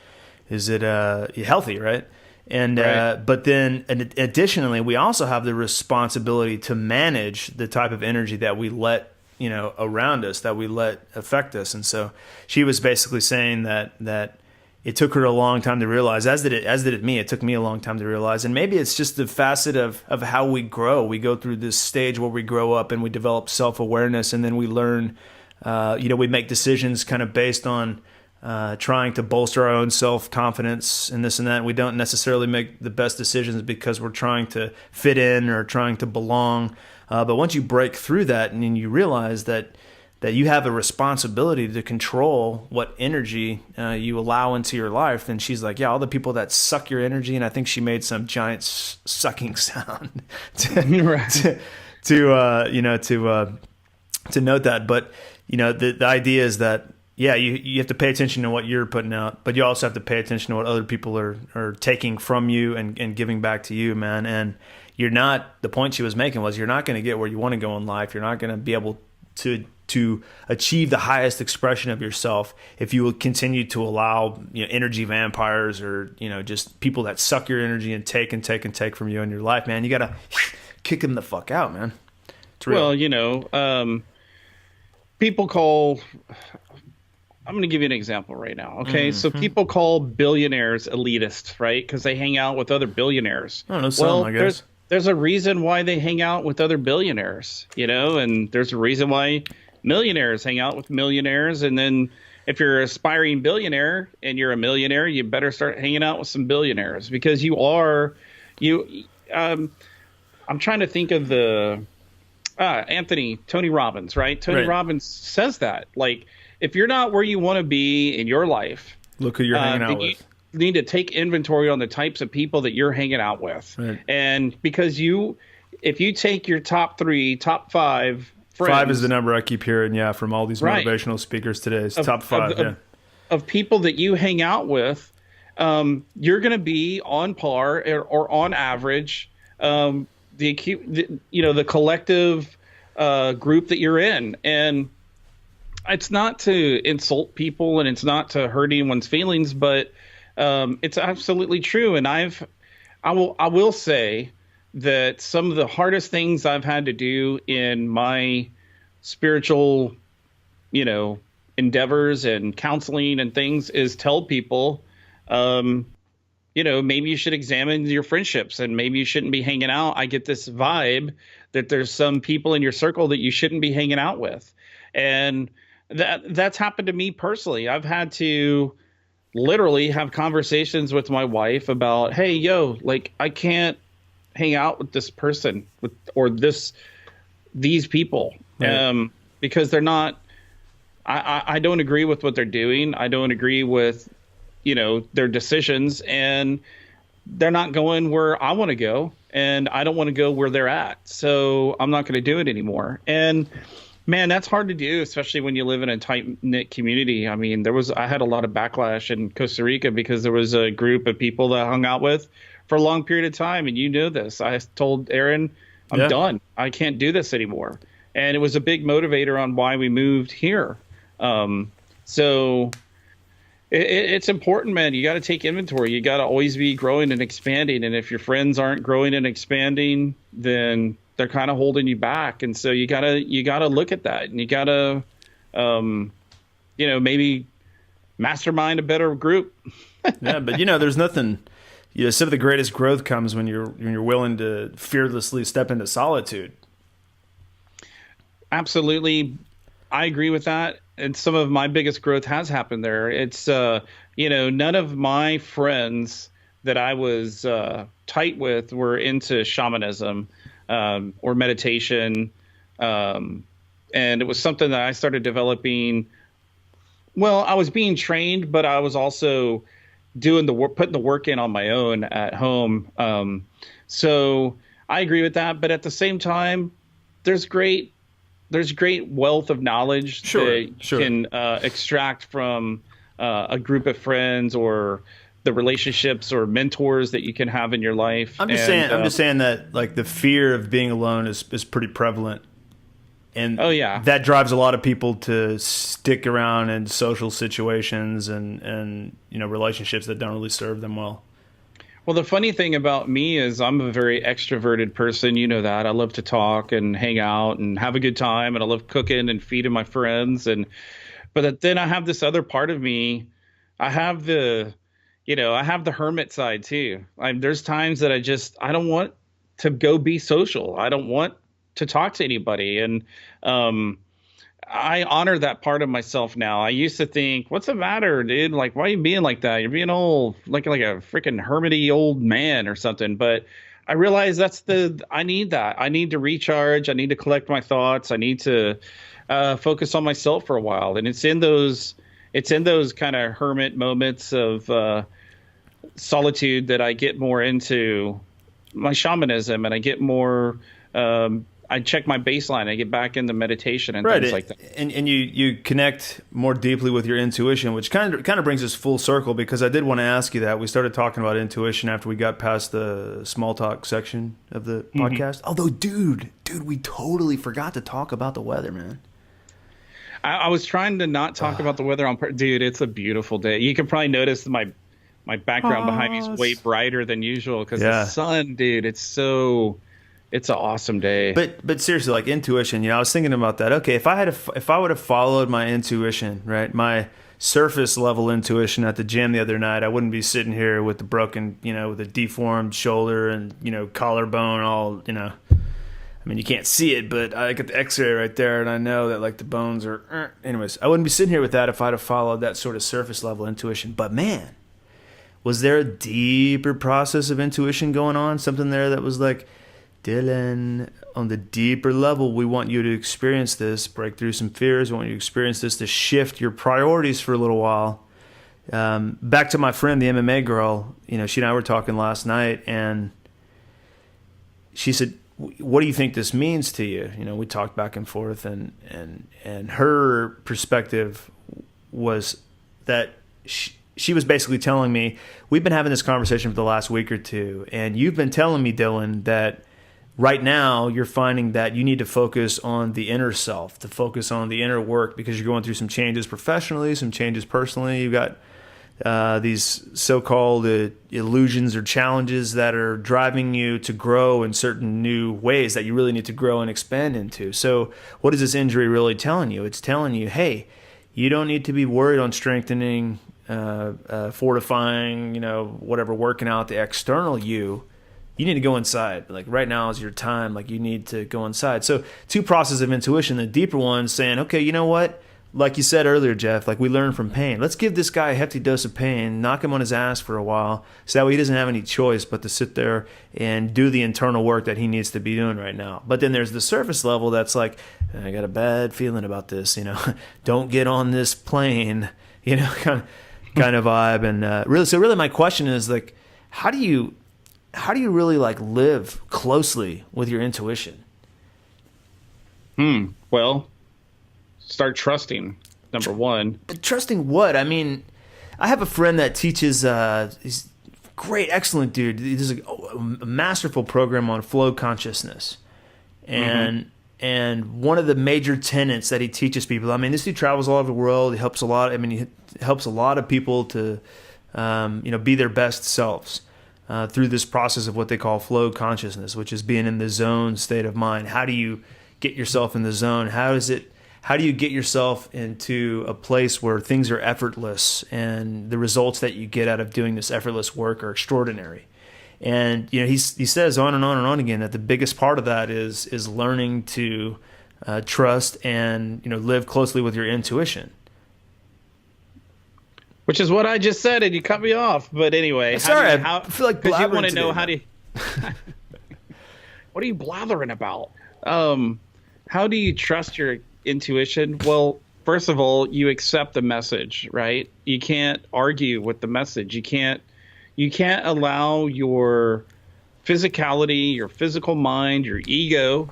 Is it healthy, right? And but then additionally, we also have the responsibility to manage the type of energy that we let around us, that we let affect us. And so she was basically saying that it took her a long time to realize, as did it me. It took me a long time to realize. And maybe it's just the facet of how we grow. We go through this stage where we grow up and we develop self-awareness, and then we learn. We make decisions kind of based on trying to bolster our own self-confidence and this and that. We don't necessarily make the best decisions because we're trying to fit in or trying to belong. But once you break through that and then you realize that that you have a responsibility to control what energy you allow into your life. Then she's like, yeah, all the people that suck your energy. And I think she made some giant sucking sound to note that. But, the idea is that, yeah, you have to pay attention to what you're putting out, but you also have to pay attention to what other people are taking from you and giving back to you, man. And the point she was making was, you're not going to get where you want to go in life. You're not going to be able to achieve the highest expression of yourself if you will continue to allow energy vampires or just people that suck your energy and take and take and take from you in your life, man. You got to kick them the fuck out, man. It's real. Well, people call. I'm going to give you an example right now. Okay. Mm-hmm. So people call billionaires elitist, right? Because they hang out with other billionaires. I don't know, some, I guess. There's a reason why they hang out with other billionaires, and there's a reason why millionaires hang out with millionaires. And then if you're an aspiring billionaire and you're a millionaire, you better start hanging out with some billionaires, because I'm trying to think of Tony Robbins, right? Tony Robbins says that, like, if you're not where you want to be in your life, look who you're hanging out with. You need to take inventory on the types of people that you're hanging out with. Right. And because if you take your top 5 friends. 5 is the number I keep hearing, from all these motivational speakers today. It's top 5, of people that you hang out with, you're going to be on par or on average, the collective group that you're in. And it's not to insult people and it's not to hurt anyone's feelings, but it's absolutely true. And I will say that some of the hardest things I've had to do in my spiritual, endeavors and counseling and things is tell people, maybe you should examine your friendships and maybe you shouldn't be hanging out. I get this vibe that there's some people in your circle that you shouldn't be hanging out with. And that's happened to me personally. I've had to literally have conversations with my wife about, hey, I can't hang out with this person or these people, because they're not. I don't agree with what they're doing. I don't agree with their decisions, and they're not going where I want to go, and I don't want to go where they're at. So I'm not going to do it anymore. And man, that's hard to do, especially when you live in a tight-knit community. I mean, I had a lot of backlash in Costa Rica because there was a group of people that I hung out with for a long period of time. And you know this. I told Aaron, I'm done. I can't do this anymore. And it was a big motivator on why we moved here. So it's important, man. You got to take inventory. You got to always be growing and expanding. And if your friends aren't growing and expanding, then they're kind of holding you back. And so you gotta look at that, and you gotta, maybe mastermind a better group. Yeah. But there's nothing, some of the greatest growth comes when you're willing to fearlessly step into solitude. Absolutely. I agree with that. And some of my biggest growth has happened there. It's, none of my friends that I was tight with were into shamanism. Or meditation. And it was something that I started developing. Well, I was being trained, but I was also doing putting the work in on my own at home. So I agree with that. But at the same time, there's great wealth of knowledge that you can extract from a group of friends or the relationships or mentors that you can have in your life. I'm just saying that, like, the fear of being alone is pretty prevalent. And that drives a lot of people to stick around in social situations and relationships that don't really serve them well. Well, the funny thing about me is I'm a very extroverted person. You know that. I love to talk and hang out and have a good time, and I love cooking and feeding my friends. But then I have this other part of me. I have the hermit side too. There's times that I don't want to go be social. I don't want to talk to anybody. And I honor that part of myself now. I used to think, what's the matter, dude? Like, why are you being like that? You're being old, like a freaking hermity old man or something. But I realize I need that. I need to recharge. I need to collect my thoughts. I need to focus on myself for a while. And it's in those kind of hermit moments of solitude that I get more into my shamanism, and I get more, I check my baseline. I get back into meditation and things like that. And you connect more deeply with your intuition, which kind of brings us full circle, because I did want to ask you that. We started talking about intuition after we got past the small talk section of the podcast. Although, dude, we totally forgot to talk about the weather, man. I was trying to not talk about the weather dude, it's a beautiful day. You can probably notice my background behind me is way brighter than usual because the sun, dude, it's an awesome day. But seriously, like intuition, I was thinking about that. Okay, if I would have followed my intuition, right, my surface level intuition at the gym the other night, I wouldn't be sitting here with the broken, with a deformed shoulder and collarbone, all. I mean, you can't see it, but I got the X-ray right there, and I know that like the bones are. Anyways, I wouldn't be sitting here with that if I'd have followed that sort of surface level intuition. But man, was there a deeper process of intuition going on? Something there that was like, Dylan, on the deeper level, we want you to experience this, break through some fears. We want you to experience this to shift your priorities for a little while. Back to my friend, the MMA girl, she and I were talking last night, and she said, what do you think this means to you? We talked back and forth, and her perspective was that she was basically telling me, we've been having this conversation for the last week or two, and you've been telling me, Dylan, that right now you're finding that you need to focus on the inner self, to focus on the inner work, because you're going through some changes professionally, some changes personally. You've got these so-called illusions or challenges that are driving you to grow in certain new ways that you really need to grow and expand into. So what is this injury really telling you? It's telling you, hey, you don't need to be worried on strengthening, fortifying, whatever, working out the external you. You need to go inside. Like right now is your time. Like you need to go inside. So two processes of intuition. The deeper one saying, okay, you know what? Like you said earlier, Jeff, like we learn from pain. Let's give this guy a hefty dose of pain, knock him on his ass for a while, so that way he doesn't have any choice but to sit there and do the internal work that he needs to be doing right now. But then there's the surface level that's like, I got a bad feeling about this, don't get on this plane, kind of vibe. And really my question is like, how do you really like live closely with your intuition? Well, start trusting, number one. Trusting what? I mean, I have a friend that teaches, he's great, excellent dude. He does a masterful program on flow consciousness. And one of the major tenets that he teaches people, I mean, this dude travels all over the world. He helps a lot. I mean, he helps a lot of people to, be their best selves through this process of what they call flow consciousness, which is being in the zone state of mind. How do you get yourself in the zone? How do you get yourself into a place where things are effortless and the results that you get out of doing this effortless work are extraordinary? And he says on and on and on again that the biggest part of that is learning to trust and live closely with your intuition. Which is what I just said, and you cut me off. But anyway, sorry, I feel like because you want to today, know how to. What are you blathering about? How do you trust your intuition? Well, first of all, you accept the message, right? You can't argue with the message. You can't allow your physicality, your physical mind, your ego,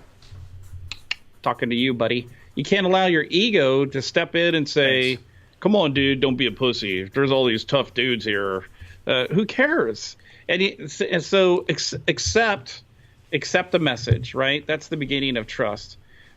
talking to you, buddy. You can't allow your ego to step in and say, thanks, come on, dude, don't be a pussy. There's all these tough dudes here. Who cares? And so accept the message, right? That's the beginning of trust.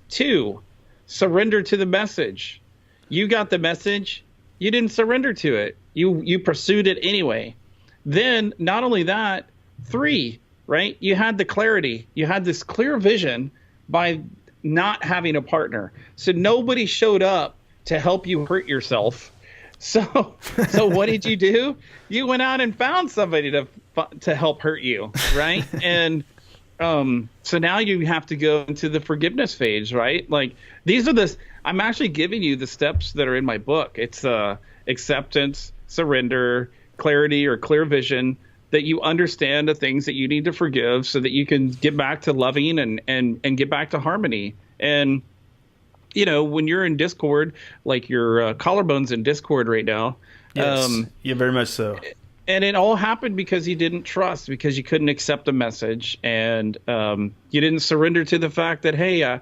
2, surrender to the message. You got the message. You didn't surrender to it. You pursued it anyway. Then not only that, 3, right? You had the clarity. You had this clear vision by not having a partner. So nobody showed up to help you hurt yourself. So what did you do? You went out and found somebody to help hurt you, right? And so now you have to go into the forgiveness phase, right? Like I'm actually giving you the steps that are in my book. It's acceptance, surrender, clarity or clear vision, that you understand the things that you need to forgive so that you can get back to loving and get back to harmony. And, when you're in discord, like your collarbone's in discord right now. Yes. Yeah, very much so. And it all happened because you didn't trust, because you couldn't accept the message, and you didn't surrender to the fact that, hey,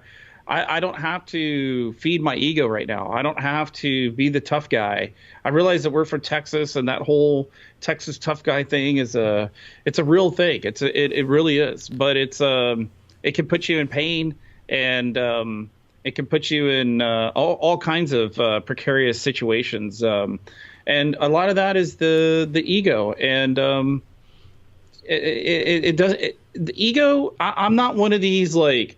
I don't have to feed my ego right now. I don't have to be the tough guy. I realize that we're from Texas, and that whole Texas tough guy thing it's a real thing. It really is. But it can put you in pain, and it can put you in all kinds of precarious situations. And a lot of that is the ego, and the ego. I'm not one of these like,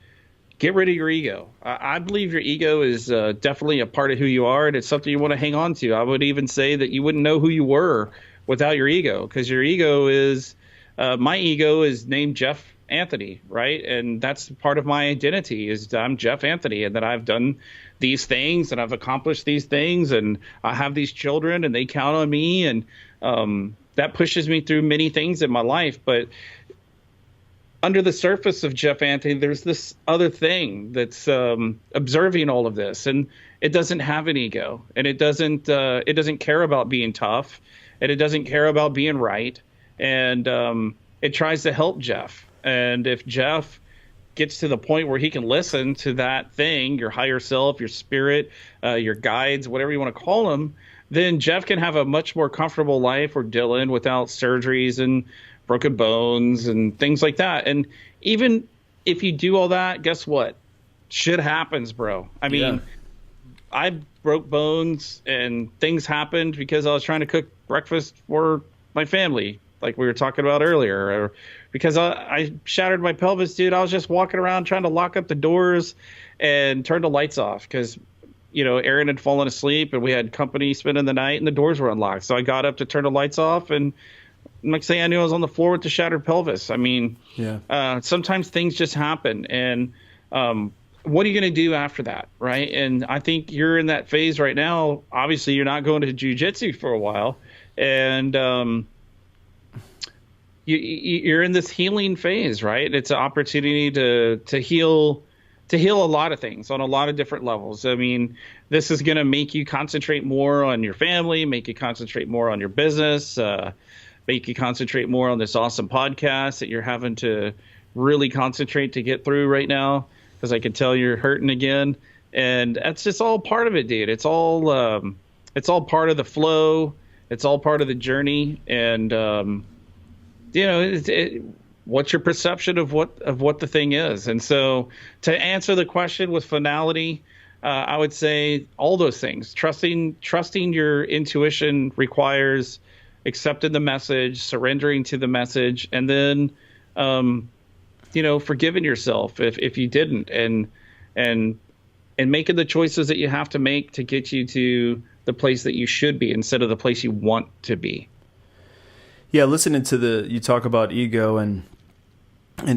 get rid of your ego. I believe your ego is definitely a part of who you are, and it's something you want to hang on to. I would even say that you wouldn't know who you were without your ego, because your ego is my ego is named Jeff Anthony, right? And that's part of my identity, is I'm Jeff Anthony, and that I've done these things and I've accomplished these things, and I have these children and they count on me, and that pushes me through many things in my life. But under the surface of Jeff Anthony, there's this other thing that's observing all of this, and it doesn't have an ego, and it doesn't care about being tough, and it doesn't care about being right, and it tries to help Jeff. And if Jeff gets to the point where he can listen to that thing, your higher self, your spirit, your guides, whatever you want to call them, then Jeff can have a much more comfortable life, or Dylan, without surgeries and broken bones and things like that. And even if you do all that, guess what? Shit happens, bro. I mean, I broke bones and things happened because I was trying to cook breakfast for my family, like we were talking about earlier, or because I shattered my pelvis, dude. I was just walking around trying to lock up the doors and turn the lights off because, Aaron had fallen asleep and we had company spending the night and the doors were unlocked. So I got up to turn the lights off, and next thing I knew, I was on the floor with the shattered pelvis. I mean, sometimes things just happen, and what are you going to do after that, right? And I think you're in that phase right now. Obviously, you're not going to jiu-jitsu for a while, and you're in this healing phase, right? It's an opportunity to heal a lot of things on a lot of different levels. I mean, this is going to make you concentrate more on your family, make you concentrate more on your business, make you concentrate more on this awesome podcast that you're having to really concentrate to get through right now, because I can tell you're hurting again. And that's just all part of it, dude. It's all part of the flow. It's all part of the journey. And, what's your perception of what the thing is? And so to answer the question with finality, I would say all those things. Trusting your intuition requires accepting the message, surrendering to the message, and then, forgiving yourself if you didn't, and making the choices that you have to make to get you to the place that you should be instead of the place you want to be. Yeah, listening to you talk about ego, and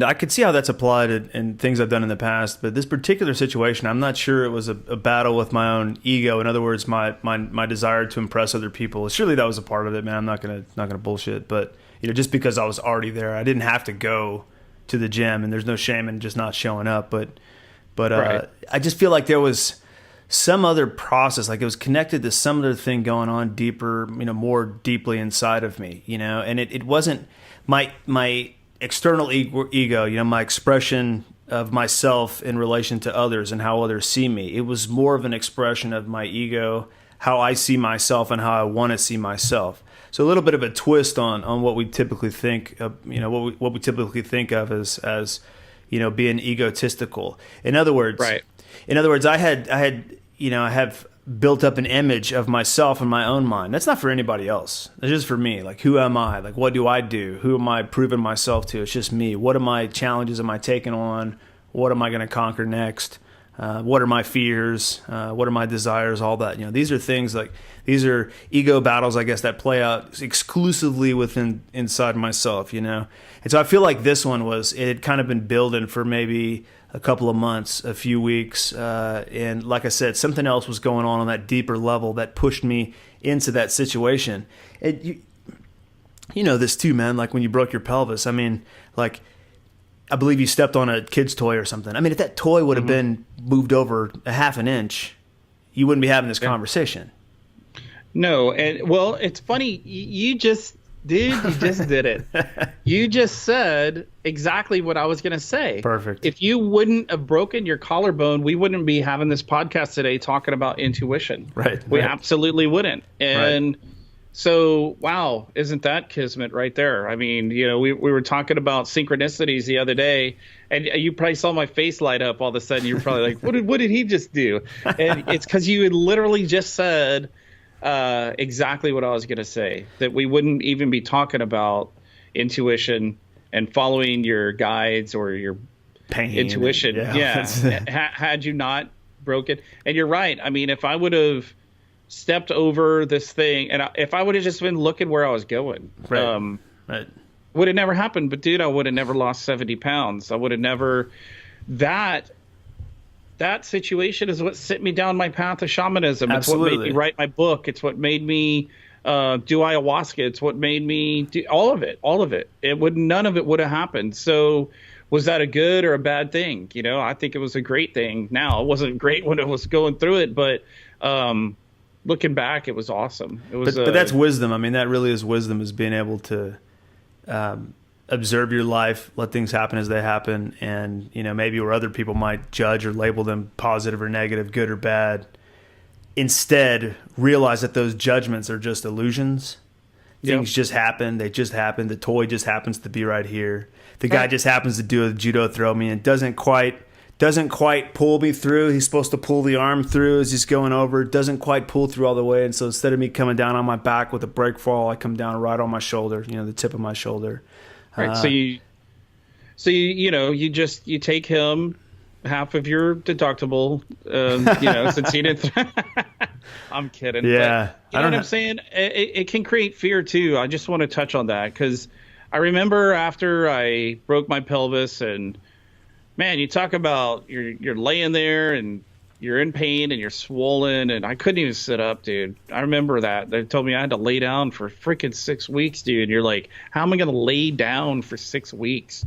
I could see how that's applied in things I've done in the past. But this particular situation, I'm not sure it was a battle with my own ego. In other words, my desire to impress other people. Surely that was a part of it, man. I'm not gonna bullshit. But just because I was already there, I didn't have to go to the gym, and there's no shame in just not showing up. But Right. I just feel like there was some other process, like it was connected to some other thing going on deeper, more deeply inside of me, and it wasn't my external ego, my expression of myself in relation to others and how others see me. It was more of an expression of my ego, how I see myself and how I want to see myself. So a little bit of a twist on what we typically think of, what we typically think of as being egotistical. In other words, Right. I have built up an image of myself in my own mind. That's not for anybody else. It's just for me. Like, who am I? Like, what do I do? Who am I proving myself to? It's just me. What are my challenges am I taking on? What am I going to conquer next? What are my fears? What are my desires? All that. These are things these are ego battles, I guess, that play out exclusively inside myself, And so I feel like this one it had kind of been building for maybe a couple of months, a few weeks. And like I said, something else was going on that deeper level that pushed me into that situation. you know this too, man. Like when you broke your pelvis, I mean, like I believe you stepped on a kid's toy or something. I mean, if that toy would have been moved over a half an inch, you wouldn't be having this conversation. No, and well, it's funny. You just did it. You just said exactly what I was going to say. Perfect. If you wouldn't have broken your collarbone, we wouldn't be having this podcast today talking about intuition. Right. We absolutely wouldn't. And so, wow, isn't that kismet right there? I mean, you know, we were talking about synchronicities the other day, and you probably saw my face light up all of a sudden. You were probably like, what did he just do? And it's because you had literally just said exactly what I was going to say, that we wouldn't even be talking about intuition and following your guides or your pain intuition. Had you not broken. And you're right. I mean, if I would have stepped over this thing and if I would have just been looking where I was going, would have never happened. But dude, I would have never lost 70 pounds. I would have never, that situation is what sent me down my path of shamanism. Absolutely. It's what made me write my book. It's what made me do ayahuasca. It's what made me do all of it. None of it would have happened. So was that a good or a bad thing? You know, I think it was a great thing. Now, it wasn't great when I was going through it, but looking back, it was awesome. It was, but that's wisdom. I mean, that really is wisdom, is being able to observe your life, let things happen as they happen, and, you know, maybe where other people might judge or label them positive or negative, good or bad, instead realize that those judgments are just illusions. Things just happen. They just happen. The toy just happens to be right here. The guy just happens to do a judo throw me and doesn't quite pull me through. He's supposed to pull the arm through as he's going over. Doesn't quite pull through all the way. And so instead of me coming down on my back with a break fall, I come down right on my shoulder, you know, the tip of my shoulder. Right. So you take him half of your deductible, you know, since he didn't. I'm kidding. Yeah. But, you know what I'm saying? It can create fear too. I just want to touch on that because I remember after I broke my pelvis, and man, you talk about you're laying there and you're in pain and you're swollen, and I couldn't even sit up, dude. I remember that. They told me I had to lay down for freaking 6 weeks, dude. You're like, how am I going to lay down for 6 weeks?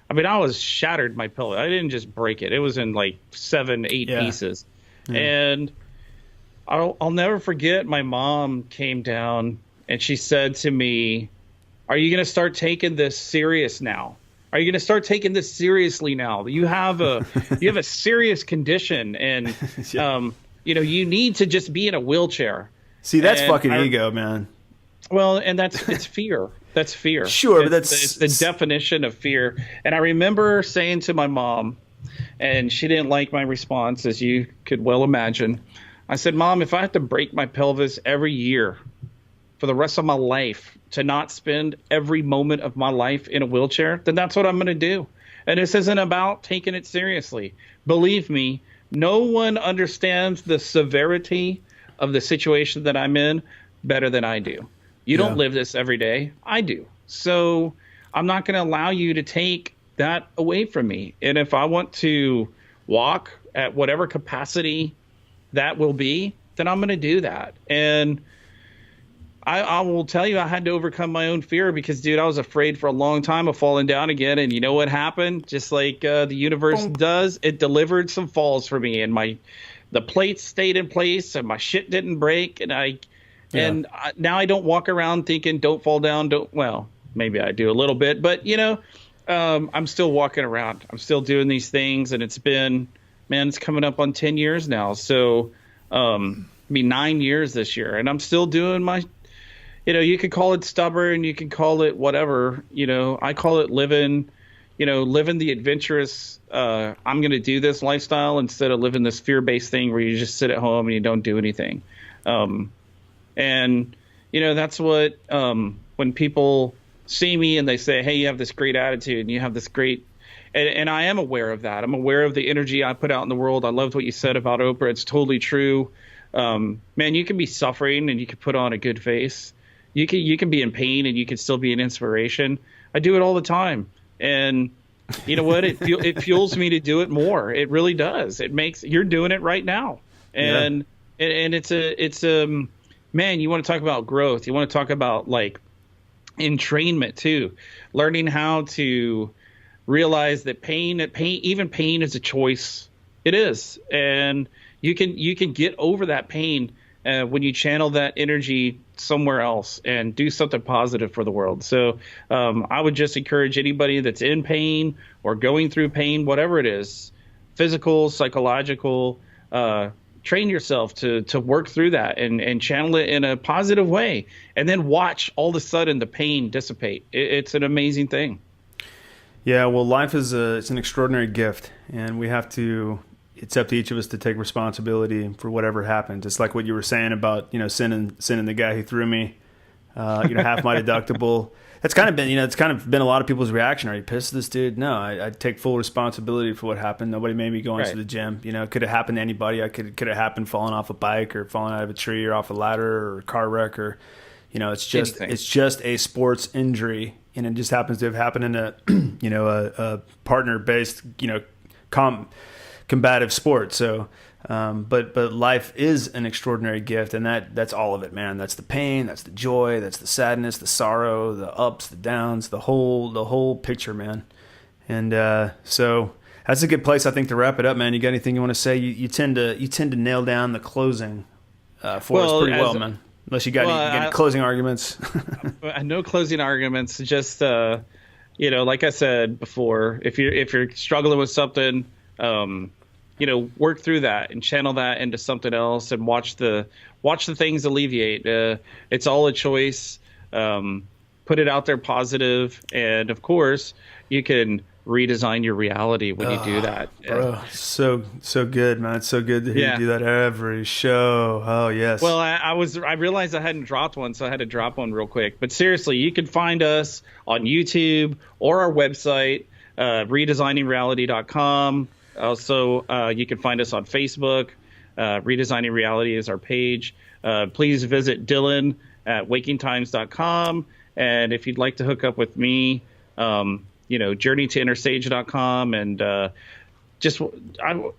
I mean, I was shattered my pelvis. I didn't just break it. It was in like 7, 8 pieces. Yeah. And I'll never forget, my mom came down and she said to me, are you going to start taking this serious now? Are you going to start taking this seriously now? You have a serious condition, and you know, you need to just be in a wheelchair. See, that's fucking ego, man. Well, and it's fear. That's fear. Sure, but it's the definition of fear. And I remember saying to my mom, and she didn't like my response, as you could well imagine. I said, Mom, if I have to break my pelvis every year for the rest of my life to not spend every moment of my life in a wheelchair, then that's what I'm going to do. And this isn't about taking it seriously. Believe me, no one understands the severity of the situation that I'm in better than I do. You don't live this every day. I do. So I'm not going to allow you to take that away from me. And if I want to walk at whatever capacity that will be, then I'm going to do that. And I will tell you, I had to overcome my own fear because, dude, I was afraid for a long time of falling down again. And you know what happened? Just like the universe does, it delivered some falls for me. And the plates stayed in place and my shit didn't break. And now I don't walk around thinking, don't fall down. Well, maybe I do a little bit. But, you know, I'm still walking around. I'm still doing these things. And it's coming up on 10 years now. So it'll be 9 years this year. And I'm still doing my... You know, you could call it stubborn, you can call it whatever, you know, I call it living the adventurous, I'm going to do this lifestyle instead of living this fear-based thing where you just sit at home and you don't do anything. And, you know, that's what, when people see me and they say, hey, you have this great attitude and you have this great, and I am aware of that. I'm aware of the energy I put out in the world. I loved what you said about Oprah. It's totally true. Man, you can be suffering and you can put on a good face. You can be in pain and you can still be an inspiration. I do it all the time. And you know what? It fuels me to do it more. It really does. You're doing it right now. And it's man, you want to talk about growth. You want to talk about like entrainment too, learning how to realize that even pain is a choice. It is, and you can get over that pain when you channel that energy somewhere else and do something positive for the world. So I would just encourage anybody that's in pain or going through pain, whatever it is, physical, psychological, train yourself to work through that and channel it in a positive way, and then watch all of a sudden the pain dissipate. It's an amazing thing. Yeah, well, life is it's an extraordinary gift, and we have to. It's up to each of us to take responsibility for whatever happens. It's like what you were saying about sending the guy who threw me, half my deductible. It's kind of been a lot of people's reaction. Are you pissed at this dude? No, I take full responsibility for what happened. Nobody made me go into the gym. It could have happened to anybody. Could have happened falling off a bike or falling out of a tree or off a ladder or a car wreck or, it's just a sports injury, and it just happens to have happened in a partner-based combative sport. So, but life is an extraordinary gift, and that's all of it, man. That's the pain, that's the joy, that's the sadness, the sorrow, the ups, the downs, the whole picture, man. And so that's a good place, I think, to wrap it up, man. You got anything you want to say? You tend to nail down the closing for us pretty well, man. Unless you got any closing arguments. No closing arguments. Just like I said before, if you're struggling with something, work through that and channel that into something else, and watch the things alleviate. It's all a choice. Put it out there positive, and of course you can redesign your reality when you do that. Bro, so good, man. It's so good to hear you do that every show. Oh yes. Well, I realized I hadn't dropped one, so I had to drop one real quick. But seriously, you can find us on YouTube or our website, redesigningsreality.com. Also, you can find us on Facebook. Redesigning Reality is our page. Please visit Dylan at wakingtimes.com. And if you'd like to hook up with me, journeytoinnerstage.com. And I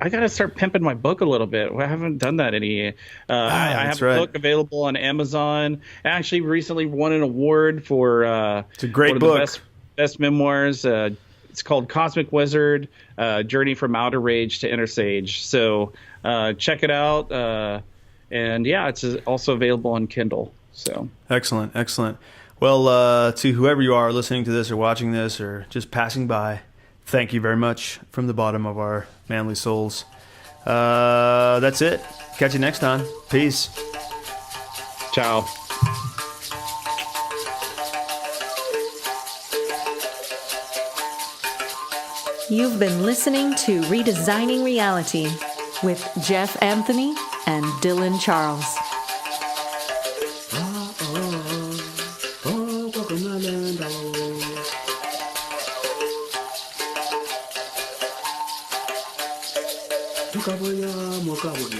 got to start pimping my book a little bit. I haven't done that any. I have a book available on Amazon. I actually recently won an award for it's a great book. The best memoirs. It's called Cosmic Wizard, Journey from Outer Rage to Inner Sage. So check it out. And it's also available on Kindle. So excellent. Well, to whoever you are listening to this or watching this or just passing by, thank you very much from the bottom of our manly souls. That's it. Catch you next time. Peace. Ciao. You've been listening to Redesigning Reality with Jeff Anthony and Dylan Charles. Tukabona mokaboni.